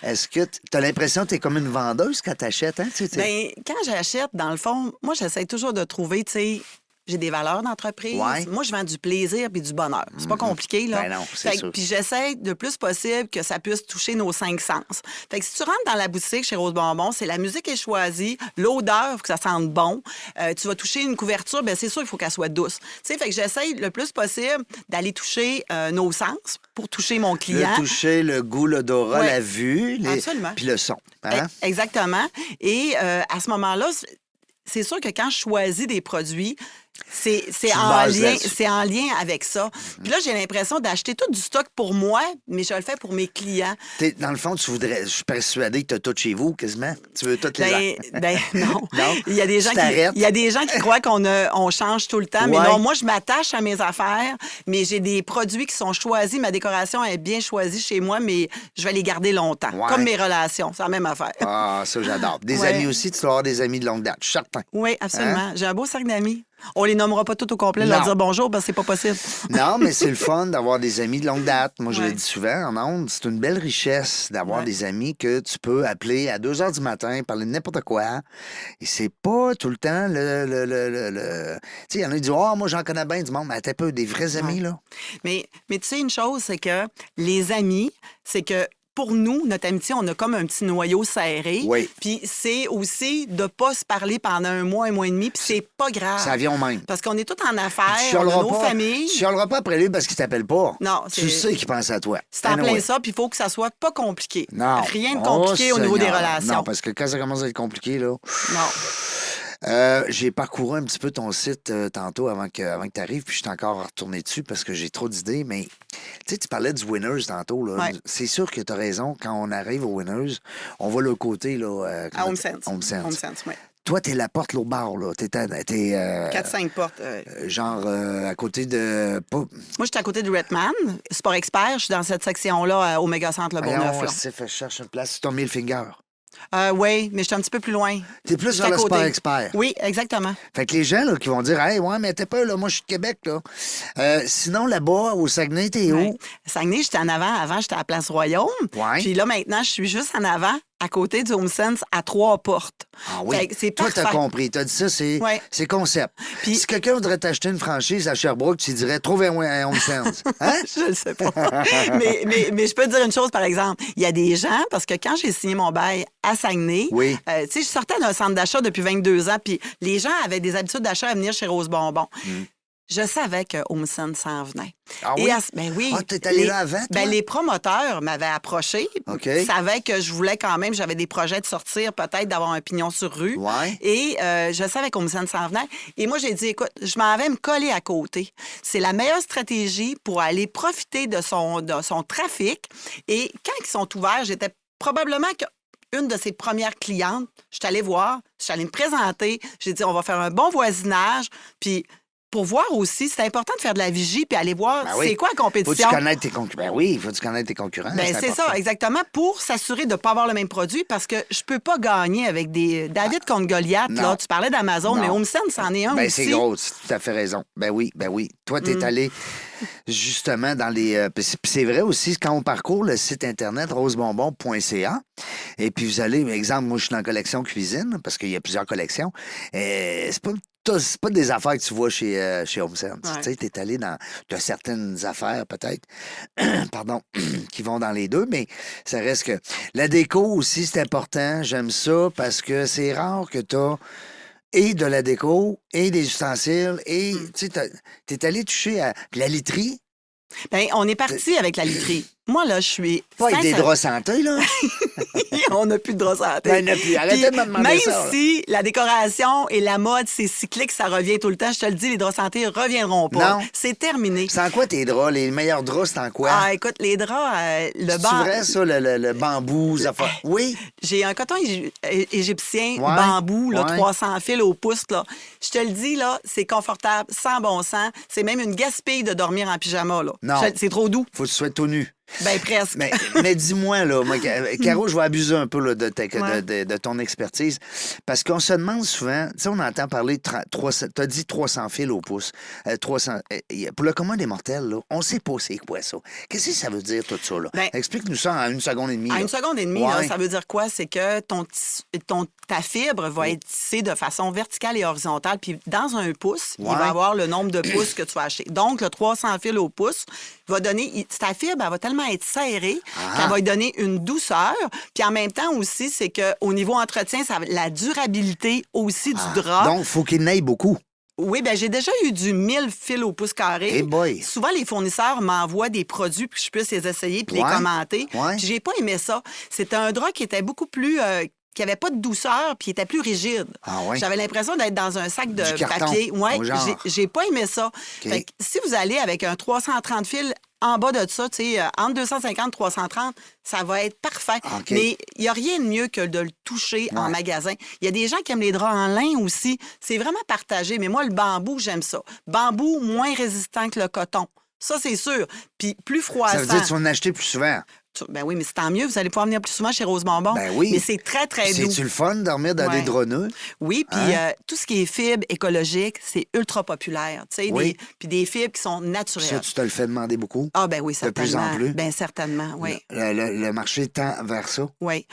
est-ce que tu as l'impression que tu es comme une vendeuse quand tu achètes? Hein? Bien, quand j'achète, dans le fond, moi, j'essaie toujours de trouver, tu sais, j'ai des valeurs d'entreprise. Ouais. Moi, je vends du plaisir puis du bonheur. C'est pas compliqué, là. Ben non, c'est sûr. Puis j'essaie le plus possible que ça puisse toucher nos 5 sens. Fait que si tu rentres dans la boutique chez Rose Bonbon, c'est la musique est choisie, l'odeur, faut que ça sente bon. Tu vas toucher une couverture, bien, c'est sûr qu'il faut qu'elle soit douce. Tu sais, fait que j'essaie le plus possible d'aller toucher nos sens pour toucher mon client. Le toucher, le goût, l'odorat, Ouais. la vue, Absolument. puis le son. Hein? Exactement. Et à ce moment-là, c'est sûr que quand je choisis des produits, c'est en lien avec ça. Puis là, j'ai l'impression d'acheter tout du stock pour moi, mais je le fais pour mes clients. Dans le fond, je suis persuadé que tu as tout chez vous, quasiment. Tu veux toutes les... Ben non. Non? Il y a des gens qui croient qu'on change tout le temps, mais Ouais. non, moi, je m'attache à mes affaires, mais j'ai des produits qui sont choisis. Ma décoration est bien choisie chez moi, mais je vais les garder longtemps. Ouais. Comme mes relations, c'est la même affaire. Ah, ça, j'adore. Des Ouais. amis aussi, tu dois avoir des amis de longue date, je suis certain. Oui, absolument. Hein? J'ai un beau cercle d'amis. On les nommera pas tout au complet, Non. leur dire bonjour, parce que c'est pas possible. Non, mais c'est le fun d'avoir des amis de longue date. Moi, je Ouais. le dis souvent en ondes, c'est une belle richesse d'avoir Ouais. des amis que tu peux appeler à 2 h du matin, parler de n'importe quoi. Et c'est pas tout le temps le... Tu sais, il y en a qui disent « Ah, moi, j'en connais bien du monde. » Mais t'as pas des vrais amis, là. Mais tu sais, une chose, c'est que les amis, c'est que pour nous, notre amitié, on a comme un petit noyau serré. Oui. Puis c'est aussi de pas se parler pendant un mois et demi, puis c'est pas grave. Ça vient au même. Parce qu'on est tous en affaires, Tu on a chialeras nos pas. familles. Tu chialeras pas après lui parce qu'il t'appelle pas. Non, Tu c'est- sais qu'il pense à toi. C'est en Anyway. plein ça, puis il faut que ça soit pas compliqué. Non. Rien de compliqué Oh, au niveau des Seigneur. relations. Non, parce que quand ça commence à être compliqué, là... Non. J'ai parcouru un petit peu ton site tantôt avant que tu arrives, puis je suis encore retourné dessus parce que j'ai trop d'idées. Mais tu sais, tu parlais du Winners tantôt. Là. Ouais. C'est sûr que tu as raison. Quand on arrive au Winners, on voit le côté. Là, À Home Sense. Home Sense. Home Sense, oui. Toi, t'es la porte l'autre bar. Là. T'es 4-5 portes. genre à côté de. Pas... Moi, je suis à côté de Redman, Sport Expert. Je suis dans cette section-là au Méga Centre Le Bourgneuf. Voyons, là. je cherche une place. C'est ton Finger. Oui, mais je suis un petit peu plus loin. T'es plus Je suis vers à le côté. Sport Expert. Oui, exactement. Fait que les gens là, qui vont dire Hey, ouais, mais t'es pas là, moi je suis de Québec, là. Sinon, là-bas, au Saguenay, t'es Ouais. où? Saguenay, j'étais en avant. Avant, j'étais à Place Royaume. Ouais. Puis là, maintenant, je suis juste en avant, à côté du Home Sense, à 3 portes. Ah oui. Fait que c'est Toi, t'as parfait. compris. T'as dit ça, c'est Ouais. concept. Puis- Si quelqu'un voudrait t'acheter une franchise à Sherbrooke, tu dirais trouve un Home Sense. Hein? Je le sais pas. mais je peux te dire une chose, par exemple. Il y a des gens, parce que quand j'ai signé mon bail à Saguenay, Oui. tu sais, je sortais d'un centre d'achat depuis 22 ans, puis les gens avaient des habitudes d'achat à venir chez Rose Bonbon. Je savais que Home Sense s'en venait. Ah Et oui? ben oui. Ah, t'es allé là avant, toi? Ben, les promoteurs m'avaient approché. OK. Ils savaient que je voulais quand même, j'avais des projets de sortir, peut-être d'avoir un pignon sur rue. Ouais. Et je savais qu'Home Sense s'en venait. Et moi, j'ai dit, écoute, je m'en vais me coller à côté. C'est la meilleure stratégie pour aller profiter de son trafic. Et quand ils sont ouverts, j'étais probablement une de ses premières clientes. Je suis allée voir, je suis allée me présenter. J'ai dit, on va faire un bon voisinage. Puis pour voir aussi, c'est important de faire de la vigie puis aller voir Ben oui. c'est quoi la Faut que compétition. tu connaisses tes concurrents. Ben oui, faut que tu connaisses tes concurrents. Ben, c'est ça, important. exactement, pour s'assurer de ne pas avoir le même produit, parce que je peux pas gagner avec des David contre Goliath. Non. Là. Tu parlais d'Amazon, Non. mais Home Sense, c'en est un Ben, aussi. c'est gros, tu as tout à fait raison. Ben oui. Toi, t'es allé justement dans les... puis c'est vrai aussi, quand on parcourt le site Internet rosebonbon.ca, et puis vous allez, exemple, moi, je suis dans la collection cuisine, parce qu'il y a plusieurs collections, c'est pas des affaires que tu vois chez Home Sense. Ouais. Tu sais, t'es allé dans... Tu as certaines affaires, peut-être, pardon, qui vont dans les deux, mais ça reste que... La déco aussi, c'est important. J'aime ça parce que c'est rare que tu as et de la déco, et des ustensiles, et tu sais, t'es allé toucher à la literie. Ben, on est parti avec la literie. Moi, là, je suis... Pas avec des sincère- draps santé, là. on n'a plus de draps santé. Ben, il n'y en a plus. Arrêtez de me demander même ça, là. si la décoration et la mode, c'est cyclique, ça revient tout le temps, je te le dis, les draps santé reviendront pas. Non. C'est terminé. C'est en quoi tes draps? Les meilleurs draps, c'est en quoi? Ah, écoute, les draps, le C'est bas... vrai, ça, le bambou, ça fait... Oui? J'ai un coton égyptien Ouais, bambou, là, ouais. 300 fils au pouce. Là. Je te le dis, là, c'est confortable, sans bon sens. C'est même une gaspille de dormir en pyjama. Là. Non. C'est trop doux. Faut que tu sois tout nu. Ben presque. Mais dis-moi, là, Caro, je vais abuser un peu là, de ton expertise. Parce qu'on se demande souvent, tu sais, on entend parler, tu as dit 300 fils au pouce. 300, pour le commun des mortels, là, on sait pas c'est quoi ça. Qu'est-ce que ça veut dire tout ça? Là? Explique-nous ça en 1 seconde et demie. En là. 1 seconde et demie, là, ça veut dire quoi? C'est que ta fibre va être tissée de façon verticale et horizontale. Puis dans un pouce, il va avoir le nombre de pouces que tu vas acheter. Donc, le 300 fils au pouce va donner... Ta fibre, elle va tellement être serrée qu'elle va lui donner une douceur. Puis en même temps aussi, c'est qu'au niveau entretien, la durabilité aussi du drap... Donc, il faut qu'il n'aille beaucoup. Oui, bien, j'ai déjà eu du 1000 fils au pouce carré. Hey boy. Souvent, les fournisseurs m'envoient des produits pour que je puisse les essayer puis les commenter. Puis j'ai pas aimé ça. C'était un drap qui était beaucoup plus... qui avait pas de douceur puis était plus rigide. J'avais l'impression d'être dans un sac de papier. Ouais, j'ai pas aimé ça. Fait que si vous allez avec un 330 fils en bas de ça, tu sais, entre 250 et 330, ça va être parfait. Mais il n'y a rien de mieux que de le toucher en magasin. Il y a des gens qui aiment les draps en lin aussi. C'est vraiment partagé. Mais moi, le bambou, j'aime ça. Bambou, moins résistant que le coton. Ça, c'est sûr. Puis plus froissant. Ça veut dire que tu vas en acheter plus souvent. Ben oui, mais c'est tant mieux. Vous allez pouvoir venir plus souvent chez Rose Bonbon. Ben oui. Mais c'est très, très doux. C'est-tu le fun de dormir dans des draps neufs? Oui, puis tout ce qui est fibres écologiques, c'est ultra populaire. Tu sais, puis des fibres qui sont naturelles. Ça, tu te le fais demander beaucoup? Ah, ben oui, certainement. De plus en plus? Ben certainement, oui. Le marché tend vers ça? Oui.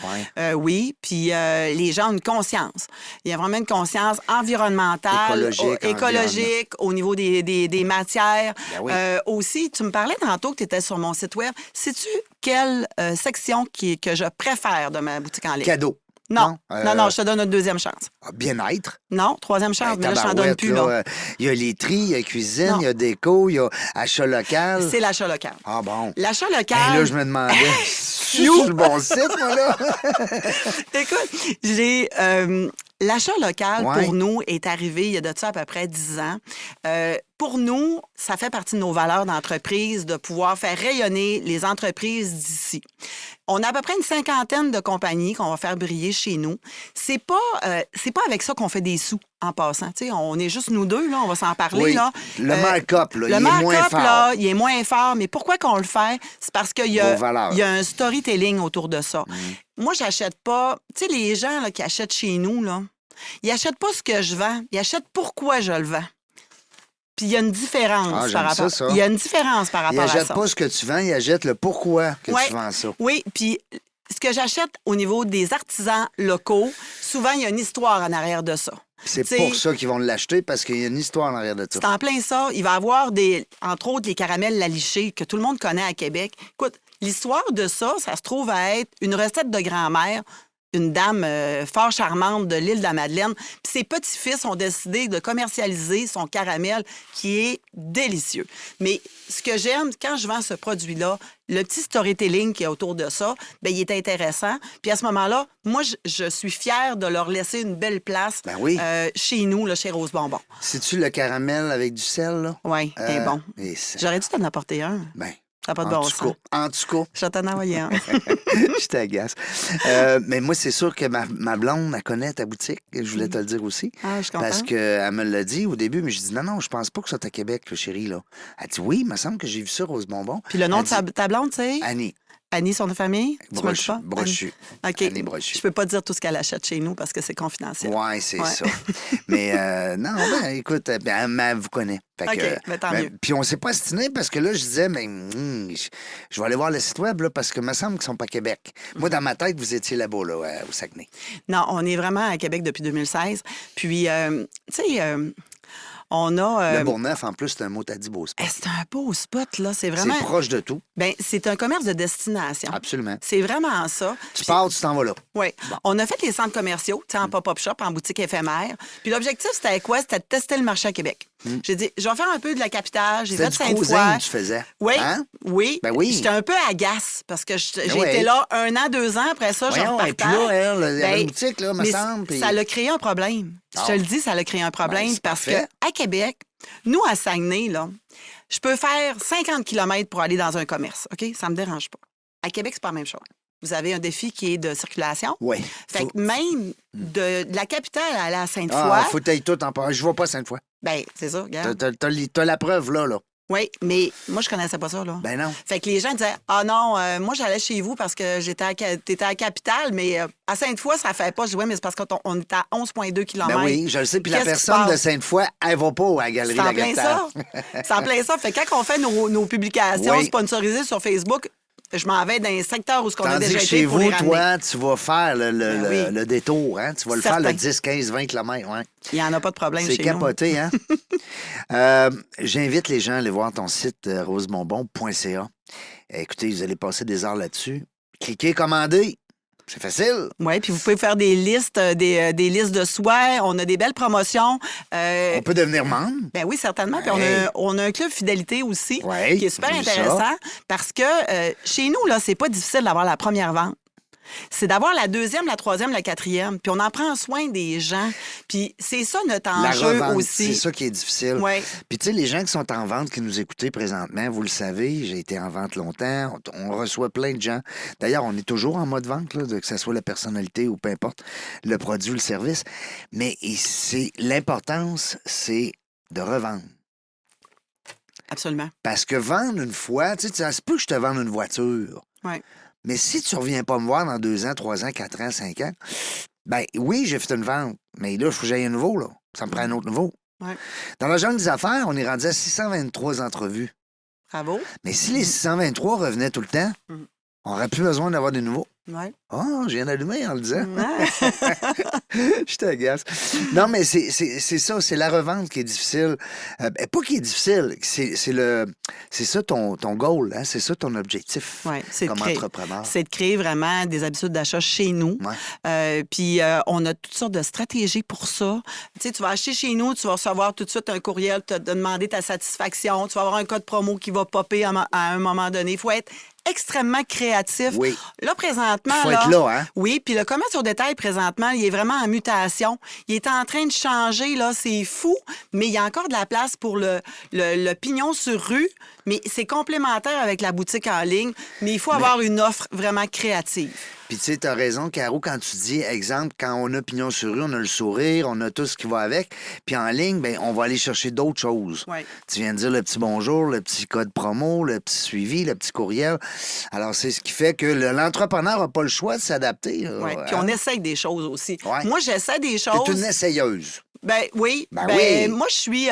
Oui, puis les gens ont une conscience. Il y a vraiment une conscience environnementale, écologique au niveau des matières. Ben oui. Aussi, tu me parlais tantôt que tu étais sur mon site web. Sais-tu quelle section que je préfère de ma boutique en ligne? Cadeau. Non, je te donne une deuxième chance. Bien-être. Non, troisième chance, mais là, je t'en donne plus. Il y a laiterie, il y a cuisine, il y a déco, il y a achat local. C'est l'achat local. Ah bon? L'achat local... Et là, je me demandais, sur le bon site, moi, là? Écoute, j'ai... l'achat local, pour nous, est arrivé il y a de ça à peu près 10 ans. Pour nous, ça fait partie de nos valeurs d'entreprise de pouvoir faire rayonner les entreprises d'ici. On a à peu près une 50aine de compagnies qu'on va faire briller chez nous. C'est pas avec ça qu'on fait des sous en passant. T'sais, on est juste nous deux, là, on va s'en parler. Oui. Là. Le markup, là, il est moins fort. Le markup, là, il est moins fort. Mais pourquoi qu'on le fait? C'est parce qu'il y a un storytelling autour de ça. Moi, j'achète pas... Tu sais, les gens là, qui achètent chez nous, là, ils achètent pas ce que je vends. Ils achètent pourquoi je le vends. Puis il y a une différence par rapport à ça. Il y a une différence par rapport à ça. Ils n'achètent pas ce que tu vends, ils achètent le pourquoi que tu vends ça. Oui, puis ce que j'achète au niveau des artisans locaux, souvent, il y a une histoire en arrière de ça. C'est pour ça qu'ils vont l'acheter, parce qu'il y a une histoire en arrière de ça. C'est en plein ça. Il va y avoir, entre autres, les caramels Laliché, que tout le monde connaît à Québec. Écoute, l'histoire de ça, ça se trouve à être une recette de grand-mère, une dame fort charmante de l'île de la Madeleine. Puis ses petits-fils ont décidé de commercialiser son caramel qui est délicieux. Mais ce que j'aime, quand je vends ce produit-là, le petit storytelling qui est autour de ça, bien, il est intéressant. Puis à ce moment-là, moi, je suis fière de leur laisser une belle place chez nous, là, chez Rose Bonbon. C'est-tu le caramel avec du sel, là? Oui, c'est bon. J'aurais dû t'en apporter un. Bien. Ça n'a pas de bon sens. En tout cas. Je t'en envoyais un. Je t'agace. Mais moi, c'est sûr que ma blonde, elle connaît ta boutique. Je voulais te le dire aussi. Ah, je comprends. Parce qu'elle me l'a dit au début, mais je dis non, je pense pas que ça soit à Québec, là, chérie. Là. Elle dit oui, il me semble que j'ai vu ça, Rose Bonbon. Puis le nom de ta blonde, c'est? Annie. Annie, son famille? Brochu. OK. Annie Brochu. Je peux pas dire tout ce qu'elle achète chez nous parce que c'est confidentiel. Oui, c'est ça. Mais non, écoute, elle vous connaît. Tant mieux. Puis on s'est pas stiné parce que là, je disais, je vais aller voir le site web là, parce que il me semble qu'ils sont pas à Québec. Moi, dans ma tête, vous étiez là-bas, là, au Saguenay. Non, on est vraiment à Québec depuis 2016. Puis, tu sais... on a... Le Bourgneuf, en plus, c'est un mot t'as dit beau spot. C'est un beau spot, là. C'est vraiment... C'est proche de tout. Bien, c'est un commerce de destination. Absolument. C'est vraiment ça. Tu pars, tu t'en vas là. Oui. Bon. On a fait les centres commerciaux, tu sais, en pop-up shop, en boutique éphémère. Puis l'objectif, c'était quoi? C'était de tester le marché à Québec. J'ai dit, je vais faire un peu de la capitale. J'ai fait Sainte-Foy. Que tu faisais. Oui. Hein? Oui. Ben oui. J'étais un peu agace parce que j'ai été là 1 an, 2 ans. Après ça, je repartais. Et puis là, elle, la boutique, là, me semble. Puis... ça l'a créé un problème. Je te le dis, ça l'a créé un problème parce que à Québec, nous, à Saguenay, là, je peux faire 50 km pour aller dans un commerce, OK? Ça me dérange pas. À Québec, c'est pas la même chose. Vous avez un défi qui est de circulation. Oui. Fait que même de la capitale à aller à Sainte-Foy... faut que tu ailles tout en part. Je vois pas Sainte-Foy. Bien, c'est ça, regarde. T'as la preuve, là. Oui, mais moi, je connaissais pas ça, là. Ben non. Fait que les gens disaient, ah non, moi, j'allais chez vous parce que t'étais à Capitale, mais à Sainte-Foy, ça fait pas. Je dis, ouais, mais c'est parce qu'on est à 11,2 km. Ben oui, je le sais. Puis la personne de Sainte-Foy, elle va pas à la Galerie C'est en La plein Capitale. ça. C'est en plein ça. Fait que quand on fait nos publications Oui. sponsorisées sur Facebook, je m'en vais dans un secteur où ce qu'on a Tandis déjà que été chez pour vous, les ramener. toi, tu vas faire le détour, hein? Tu vas le faire Certain. le 10, 15, 20 km, ouais. Il n'y en a pas de problème C'est chez capoté, hein? J'invite les gens à aller voir ton site rosebonbon.ca. Écoutez, vous allez passer des heures là-dessus. Cliquez, commandez. C'est facile. nous. Oui, puis vous pouvez faire des listes, des listes de souhaits. On a des belles promotions. On peut devenir membre. Ben oui, certainement. Puis Ouais. on a un club fidélité aussi Ouais, qui est super j'ai vu ça. intéressant parce que chez nous, là, c'est pas difficile d'avoir la première vente. C'est d'avoir la deuxième, la troisième, la quatrième. Puis on en prend soin des gens. Puis c'est ça notre La enjeu revente, aussi. c'est ça qui est difficile. Ouais. Puis tu sais, les gens qui sont en vente, qui nous écoutent présentement, vous le savez, j'ai été en vente longtemps, on reçoit plein de gens. D'ailleurs, on est toujours en mode vente, là, que ce soit la personnalité ou peu importe le produit ou le service. Mais l'importance, c'est de revendre. Absolument. Parce que vendre une fois, tu sais, ça se peut que je te vende une voiture. Ouais. Mais si tu reviens pas me voir dans 2 ans, 3 ans, 4 ans, 5 ans, ben oui, j'ai fait une vente. Mais là, il faut que j'aille un nouveau, là. Ça me prend un autre nouveau. Ouais. Dans la jungle des affaires, on est rendu à 623 entrevues. Bravo. Mais si les 623 revenaient tout le temps, Mhm. on n'aurait plus besoin d'avoir des nouveaux. Ouais. Oh, je viens d'allumer en le disant. Ouais. Je t'agace. Non, mais c'est ça, c'est la revente qui est difficile. Pas qui est difficile, c'est ça ton goal, hein? C'est ça ton objectif Ouais, c'est comme de créer- entrepreneur. C'est de créer vraiment des habitudes d'achat chez nous. Ouais. Puis on a toutes sortes de stratégies pour ça. Tu sais, tu vas acheter chez nous, tu vas recevoir tout de suite un courriel, te demander ta satisfaction. Tu vas avoir un code promo qui va popper à un moment donné. Il faut être extrêmement créatif. Oui. Là, présentement... Il faut être là, hein? Oui, puis le commerce au détail, présentement, il est vraiment en mutation. Il est en train de changer, là, c'est fou, mais il y a encore de la place pour le pignon sur rue, mais c'est complémentaire avec la boutique en ligne, mais il faut avoir une offre vraiment créative. Puis tu sais, t'as raison, Caro, quand tu dis, exemple, quand on a pignon sur rue, on a le sourire, on a tout ce qui va avec. Puis en ligne, ben on va aller chercher d'autres choses. Ouais. Tu viens de dire le petit bonjour, le petit code promo, le petit suivi, le petit courriel. Alors, c'est ce qui fait que l'entrepreneur n'a pas le choix de s'adapter. Ouais. Puis on essaye des choses aussi. Ouais. Moi, j'essaie des choses. T'es une essayeuse. Ben oui. Ben oui. Moi, je suis.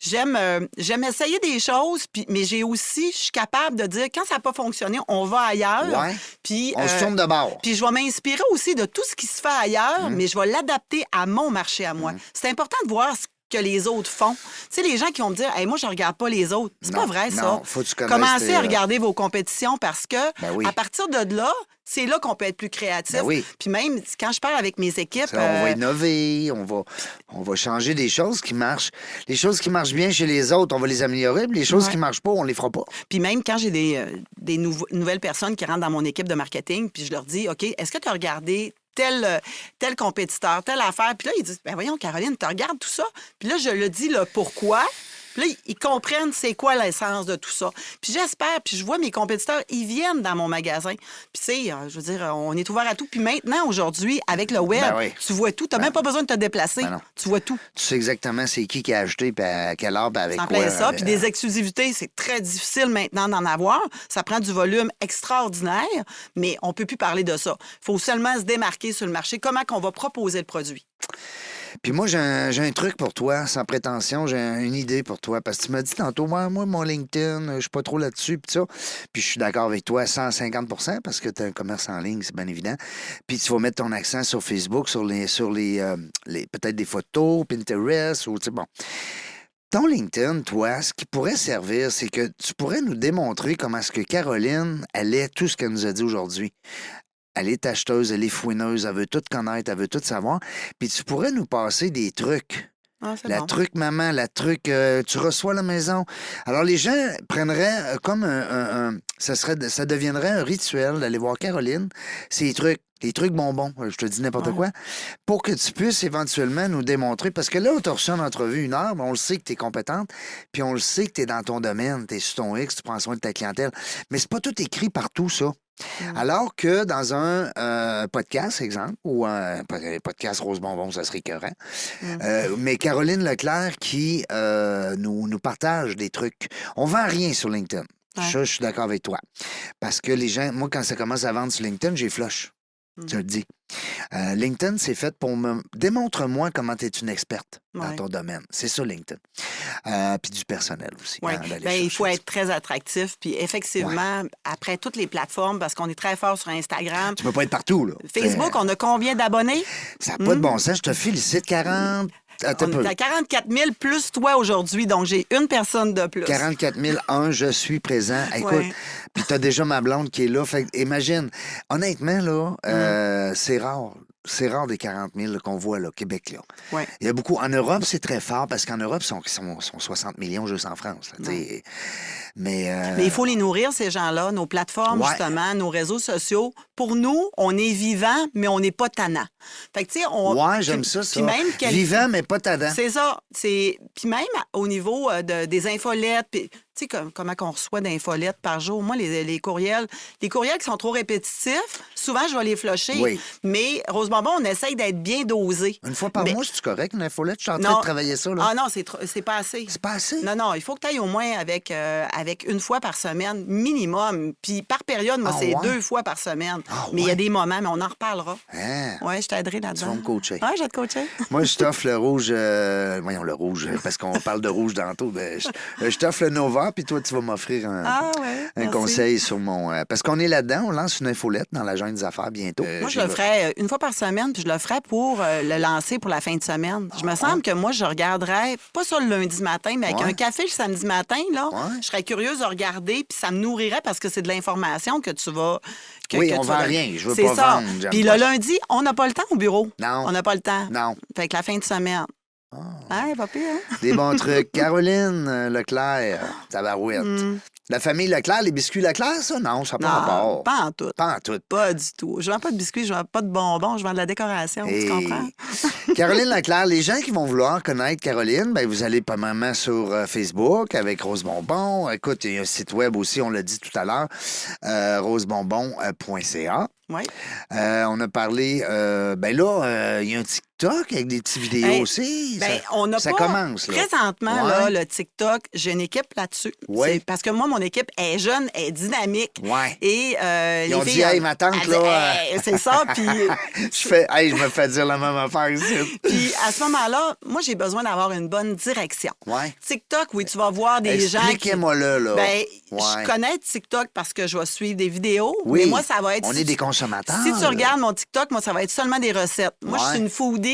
J'aime essayer des choses, mais je suis capable de dire quand ça n'a pas fonctionné, on va ailleurs. Ouais. Puis, On se tourne de bord. Puis je vais m'inspirer aussi de tout ce qui se fait ailleurs, mais je vais l'adapter à mon marché à moi. C'est important de voir ce que les autres font. Tu sais, les gens qui vont me dire, hey, moi, je regarde pas les autres. C'est Non, pas vrai, ça. non, faut que tu connaisses Commencez à regarder vos compétitions parce que, Ben oui. à partir de là, c'est là qu'on peut être plus créatif. Ben oui. Puis même, quand je parle avec mes équipes... Ça, on va innover, on va changer des choses qui marchent. Les choses qui marchent bien chez les autres, on va les améliorer. Puis les choses qui marchent pas, on les fera pas. Puis même quand j'ai des nouvelles personnes qui rentrent dans mon équipe de marketing, puis je leur dis, OK, est-ce que tu as regardé tel compétiteur, telle affaire? Puis là, ils disent, ben voyons, Caroline, tu regardes tout ça. Puis là, je le dis le pourquoi. Puis là, ils comprennent c'est quoi l'essence de tout ça. Puis j'espère, puis je vois mes compétiteurs, ils viennent dans mon magasin. Puis tu sais, je veux dire, on est ouvert à tout. Puis maintenant, aujourd'hui, avec le web, Ben oui. tu vois tout. Tu n'as même pas besoin de te déplacer. Ben non. Tu vois tout. Tu sais exactement c'est qui a acheté, puis à quelle heure, puis avec En quoi. plein ça. Puis des exclusivités, c'est très difficile maintenant d'en avoir. Ça prend du volume extraordinaire, mais on ne peut plus parler de ça. Il faut seulement se démarquer sur le marché. Comment qu'on va proposer le produit? Puis moi, j'ai un truc pour toi, sans prétention, j'ai une idée pour toi. Parce que tu m'as dit tantôt, moi, mon LinkedIn, je suis pas trop là-dessus, puis ça. Puis je suis d'accord avec toi à 150 parce que tu as un commerce en ligne, c'est bien évident. Puis tu vas mettre ton accent sur Facebook, sur les peut-être des photos, Pinterest, ou tu sais, bon. Ton LinkedIn, toi, ce qui pourrait servir, c'est que tu pourrais nous démontrer comment est-ce que Caroline, elle est tout ce qu'elle nous a dit aujourd'hui. Elle est acheteuse, elle est fouineuse, elle veut tout connaître, elle veut tout savoir. Puis tu pourrais nous passer des trucs. Ah, c'est La bon. truc maman, la truc tu reçois à la maison. Alors les gens prendraient comme ça deviendrait un rituel d'aller voir Caroline, ces trucs. Les trucs bonbons, je te dis n'importe quoi, pour que tu puisses éventuellement nous démontrer. Parce que là, on t'a reçu en entrevue 1 heure, mais on le sait que tu es compétente, puis on le sait que tu es dans ton domaine, tu es sur ton X, tu prends soin de ta clientèle. Mais c'est pas tout écrit partout, ça. Alors que dans un podcast, exemple, ou un podcast Rose Bonbon, ça serait écœurant, mais Caroline Leclerc qui nous partage des trucs. On vend rien sur LinkedIn. Ouais. Ça, je suis d'accord avec toi. Parce que les gens, moi, quand ça commence à vendre sur LinkedIn, j'ai flush. Je le dis. LinkedIn, c'est fait pour me... Démontre-moi comment tu es une experte dans ton domaine. C'est ça, LinkedIn. Puis du personnel aussi. Oui. Il faut être très attractif. Puis effectivement, après toutes les plateformes, parce qu'on est très fort sur Instagram. Tu peux pas être partout, là. Facebook, on a combien d'abonnés? Ça n'a pas de bon sens. Je te félicite, 40... On est à 44 000 plus toi aujourd'hui, donc j'ai une personne de plus. 44 001, je suis présent. Écoute, puis t'as déjà ma blonde qui est là. Fait imagine, honnêtement, là, c'est rare. C'est rare des 40 000 qu'on voit, là, Québec, là. Ouais. Il y a beaucoup. En Europe, c'est très fort parce qu'en Europe, ils sont 60 millions juste en France. Là, mais il faut les nourrir, ces gens-là, nos plateformes, justement, nos réseaux sociaux. Pour nous, on est vivant, mais on n'est pas tannant. Fait que, tu sais, j'aime ça. Même vivant, mais pas tannant. C'est ça. Puis même au niveau des infolettes, puis tu sais, comment on reçoit d'infolettes par jour. Moi, les courriels qui sont trop répétitifs, souvent, je vais les flusher. Oui. Mais, Rose Bonbon, on essaye d'être bien dosé. Une fois par mois, c'est correct, une infolette? Je suis en train de travailler ça, là. Ah non, c'est pas assez. C'est pas assez? Non, il faut que tu ailles au moins avec une fois par semaine, minimum. Puis par période, moi, c'est 2 fois par semaine. Mais il y a des moments, mais on en reparlera. Oui, je t'aiderai là-dedans. Tu vas me coacher. Oui, je vais te coacher. Moi, je t'offre le rouge... voyons, le rouge, parce qu'on parle de rouge tantôt. Je t'offre le Nova, puis toi, tu vas m'offrir un conseil sur mon... parce qu'on est là-dedans, on lance une infolette dans la jungle des affaires bientôt. Moi, je le ferais une fois par semaine, puis je le ferais pour le lancer pour la fin de semaine. Je me semble que moi, je regarderais, pas ça le lundi matin, mais avec un café le samedi matin, là, je serais curieuse de regarder, puis ça me nourrirait parce que c'est de l'information que tu vas... Oui, on vend rien. Je veux pas vendre. Puis le lundi, on n'a pas le temps au bureau. Non. On n'a pas le temps. Non. Fait que la fin de semaine. Pas pire, hein? Des bons trucs. Caroline Leclerc, tabarouette. La famille Leclerc, les biscuits Leclerc, ça? Non, ça n'a pas rapport. Pas en tout. Pas en tout. Pas du tout. Je vends pas de biscuits, je vends pas de bonbons, je vends de la décoration, tu comprends? Caroline Leclerc, les gens qui vont vouloir connaître Caroline, ben vous allez premièrement sur Facebook avec Rose Bonbon. Écoute, il y a un site web aussi, on l'a dit tout à l'heure, rosebonbon.ca. Oui. On a parlé, il y a un TikTok avec des petites vidéos aussi. Ça commence, là. Présentement, là, le TikTok, j'ai une équipe là-dessus. Oui. Parce que moi, mon équipe est jeune, est dynamique. Oui. Et ils ont dit, hey, ma tante, là... c'est ça, puis... je me fais dire la même affaire ici. Puis à ce moment-là, moi, j'ai besoin d'avoir une bonne direction. Oui. TikTok, oui, tu vas voir des gens qui... Expliquez-moi-le, là. Je connais TikTok parce que je vais suivre des vidéos, oui. mais moi, ça va être... On est des consommateurs. Si tu regardes mon TikTok, moi, ça va être seulement des recettes. Moi, je suis une foodie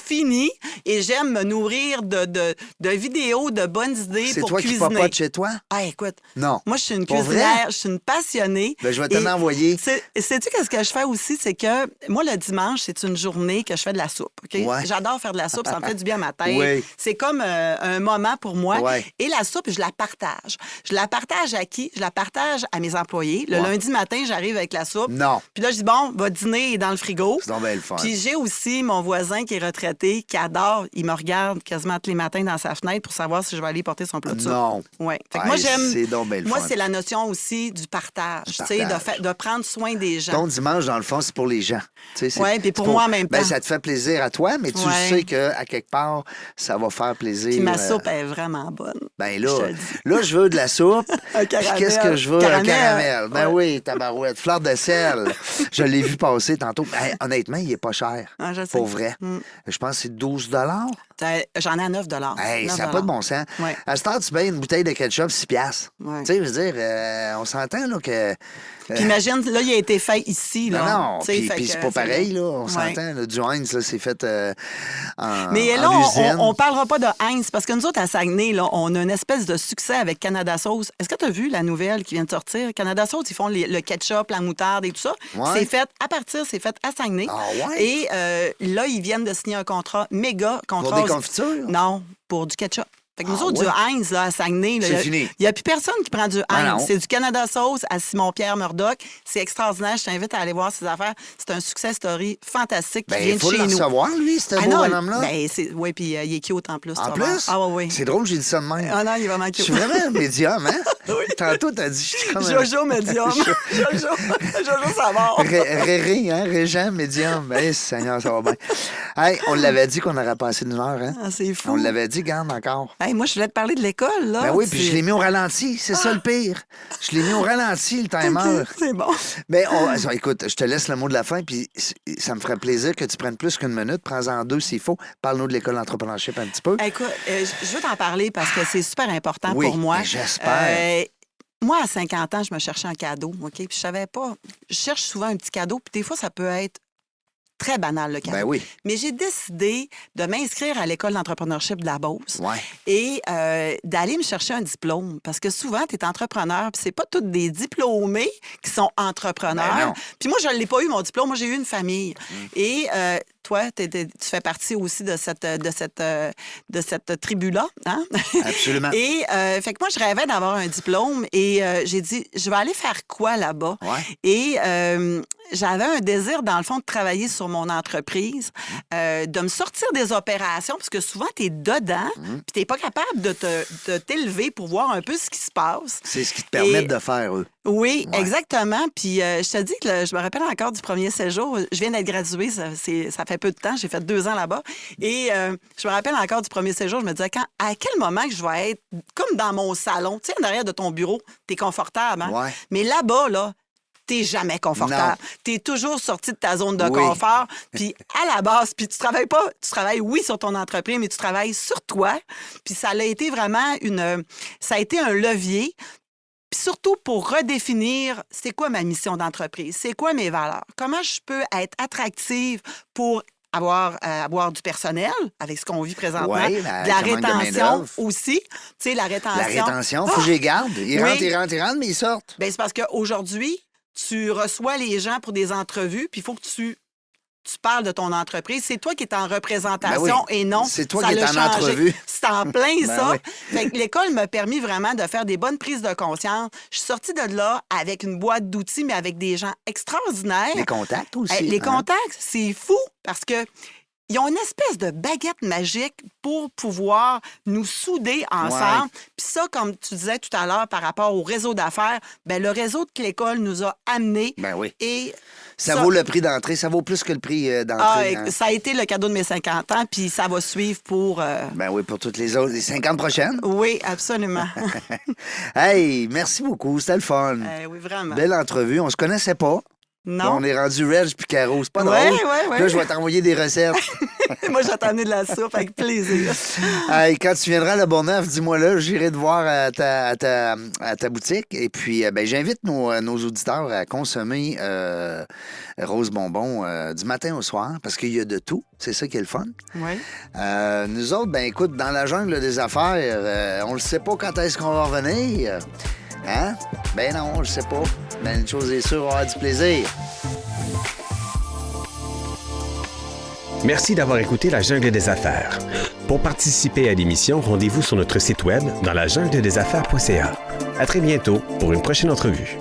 finie et j'aime me nourrir de vidéos, de bonnes idées pour cuisiner. C'est toi qui papote chez toi? Ah, écoute. Non. Moi, je suis une cuisinière, je suis une passionnée. Ben, je vais t'en envoyer. Sais-tu qu'est-ce que je fais aussi? C'est que moi, le dimanche, c'est une journée que je fais de la soupe. Okay? Ouais. J'adore faire de la soupe, ça me fait du bien à ma tête. Oui. C'est comme un moment pour moi. Ouais. Et la soupe, je la partage. Je la partage à qui? Je la partage à mes employés. Le lundi matin, j'arrive avec la soupe. Non. Puis là, je dis, bon, votre dîner est dans le frigo. C'est donc bien le fun. Puis j'ai aussi mon voisin qui est retraité, qui adore, il me regarde quasiment tous les matins dans sa fenêtre pour savoir si je vais aller porter son plat de soupe. Non. Oui. Fait que moi, j'aime. C'est donc bien le moi, fun. c'est la notion aussi du partage. Tu sais, de prendre soin des gens. Ton dimanche, dans le fond, c'est pour les gens. Oui, puis pour moi en même temps. Ben, ça te fait plaisir à toi, mais tu sais qu'à quelque part, ça va faire plaisir. Puis ma soupe est vraiment bonne. Ben là, je veux de la soupe. Puis qu'est-ce que je veux? Un caramel. Ben oui, tabarouette. Fleur de sel. Je l'ai vu passer tantôt. Hey, honnêtement, il est pas cher. Ah, je sais. Pour vrai. Je pense que c'est 12 J'en ai à 9 Hey, ça n'a pas de bon sens. Ouais. À ce temps, tu payes une bouteille de ketchup 6 piastres. Ouais. Tu sais, je veux dire, on s'entend là, que... Puis imagine, là, il a été fait ici. Là. Non, puis c'est pas pareil, là. On s'entend. Là, du Heinz, là, c'est fait Mais là, usine. on parlera pas de Heinz, parce que nous autres, à Saguenay, là, on a une espèce de succès avec Canada Sauce. Est-ce que tu as vu la nouvelle qui vient de sortir? Canada Sauce, ils font le ketchup, la moutarde et tout ça. Ouais. C'est fait à Saguenay. Ah ouais? Et là, ils viennent de signer un contrat méga. Pour des confitures? Non, pour du ketchup. Fait que nous autres, du Heinz, là, à Saguenay, c'est fini. Il n'y a plus personne qui prend du Ah, Heinz. C'est du Canada Sauce à Simon-Pierre Murdoch. C'est extraordinaire. Je t'invite à aller voir ses affaires. C'est un success story fantastique qui vient de chez nous. Il faut le recevoir, lui, ce beau bonhomme-là. Oui, puis il est cute en plus. En plus? Ah oui. C'est drôle, j'ai dit ça de même. Ah non, il est vraiment cute. Je suis vraiment médium, hein? Oui. Tantôt, t'as dit... Jojo médium. Jojo Savard. Réré, hein? Régent médium. Hey, Seigneur, ça va bien. Hey, on l'avait dit qu'on aurait passé une heure, hein? Ah, c'est fou. On l'avait dit, garde encore. Hey, moi, je voulais te parler de l'école, là. Ben oui, puis je l'ai mis au ralenti. C'est ça le pire. Je l'ai mis au ralenti, le timer. C'est bon. Ben, écoute, je te laisse le mot de la fin, puis ça me ferait plaisir que tu prennes plus qu'une minute. Prends-en 2 s'il faut. Parle-nous de l'école d'entrepreneurship un petit peu. Écoute, je veux t'en parler parce que c'est super important oui, pour moi. Ben, j'espère. Moi, à 50 ans, je me cherchais un cadeau, OK? Puis je savais pas. Je cherche souvent un petit cadeau, puis des fois, ça peut être très banal, le cadeau. Ben oui. Mais j'ai décidé de m'inscrire à l'école d'entrepreneurship de la Beauce Ouais. et d'aller me chercher un diplôme. Parce que souvent, tu es entrepreneur, puis c'est pas tous des diplômés qui sont Ben entrepreneurs. non. Puis moi, je ne l'ai pas eu, mon diplôme. Moi, j'ai eu une famille. Et toi, tu fais partie aussi de cette tribu-là. Hein? Absolument. Et fait que moi, je rêvais d'avoir un diplôme et j'ai dit, je vais aller faire quoi là-bas? Ouais. Et j'avais un désir, dans le fond, de travailler sur mon entreprise, de me sortir des opérations, parce que souvent, tu es dedans, puis tu n'es pas capable de t'élever pour voir un peu ce qui se passe. C'est ce qui te permet de faire, eux. Oui, exactement. Puis je te dis que je me rappelle encore du premier séjour. Je viens d'être graduée, ça fait peu de temps. J'ai fait 2 ans là-bas. Et je me rappelle encore du premier séjour. Je me disais, à quel moment que je vais être comme dans mon salon, tu sais, en arrière de ton bureau, t'es confortable, hein? Ouais. Mais là-bas, là, t'es jamais confortable. T'es toujours sorti de ta zone de confort. Puis à la base, puis tu travailles, oui, sur ton entreprise, mais tu travailles sur toi. Puis ça a été vraiment ça a été un levier. Puis surtout pour redéfinir c'est quoi ma mission d'entreprise, c'est quoi mes valeurs, comment je peux être attractive pour avoir du personnel avec ce qu'on vit présentement, de la rétention aussi. Tu sais, la rétention. La rétention, il faut que je les garde. Ils rentrent, mais ils sortent. Bien, c'est parce qu'aujourd'hui, tu reçois les gens pour des entrevues, puis il faut que tu parles de ton entreprise. C'est toi qui es en représentation et non. C'est toi qui es en entrevue. C'est en plein ça. Fait que l'école m'a permis vraiment de faire des bonnes prises de conscience. Je suis sortie de là avec une boîte d'outils, mais avec des gens extraordinaires. Les contacts aussi. Les contacts, c'est fou parce que ils ont une espèce de baguette magique pour pouvoir nous souder ensemble. Puis ça, comme tu disais tout à l'heure par rapport au réseau d'affaires, bien, le réseau que l'école nous a amené. Ben oui. Et ça vaut le prix d'entrée. Ça vaut plus que le prix d'entrée. Ça a été le cadeau de mes 50 ans, puis ça va suivre pour... Ben oui, pour toutes les autres, les 50 prochaines. Oui, absolument. Hey, merci beaucoup. C'était le fun. Oui, vraiment. Belle entrevue. On se connaissait pas. Non. Là, on est rendu Reg puis Caro. C'est pas drôle. Oui. Là, je vais t'envoyer des recettes. Moi, j'ai amené de la soupe avec plaisir. Hey, quand tu viendras à La Bourgneuf, dis-moi là, j'irai te voir à ta boutique. Et puis, j'invite nos auditeurs à consommer Rose Bonbon du matin au soir parce qu'il y a de tout. C'est ça qui est le fun. Oui. Nous autres, écoute, dans la jungle des affaires, on ne sait pas quand est-ce qu'on va revenir. Hein? Ben non, je sais pas. Mais une chose est sûre, on va avoir du plaisir. Merci d'avoir écouté La Jungle des Affaires. Pour participer à l'émission, rendez-vous sur notre site web dans lajungledesaffaires.ca. À très bientôt pour une prochaine entrevue.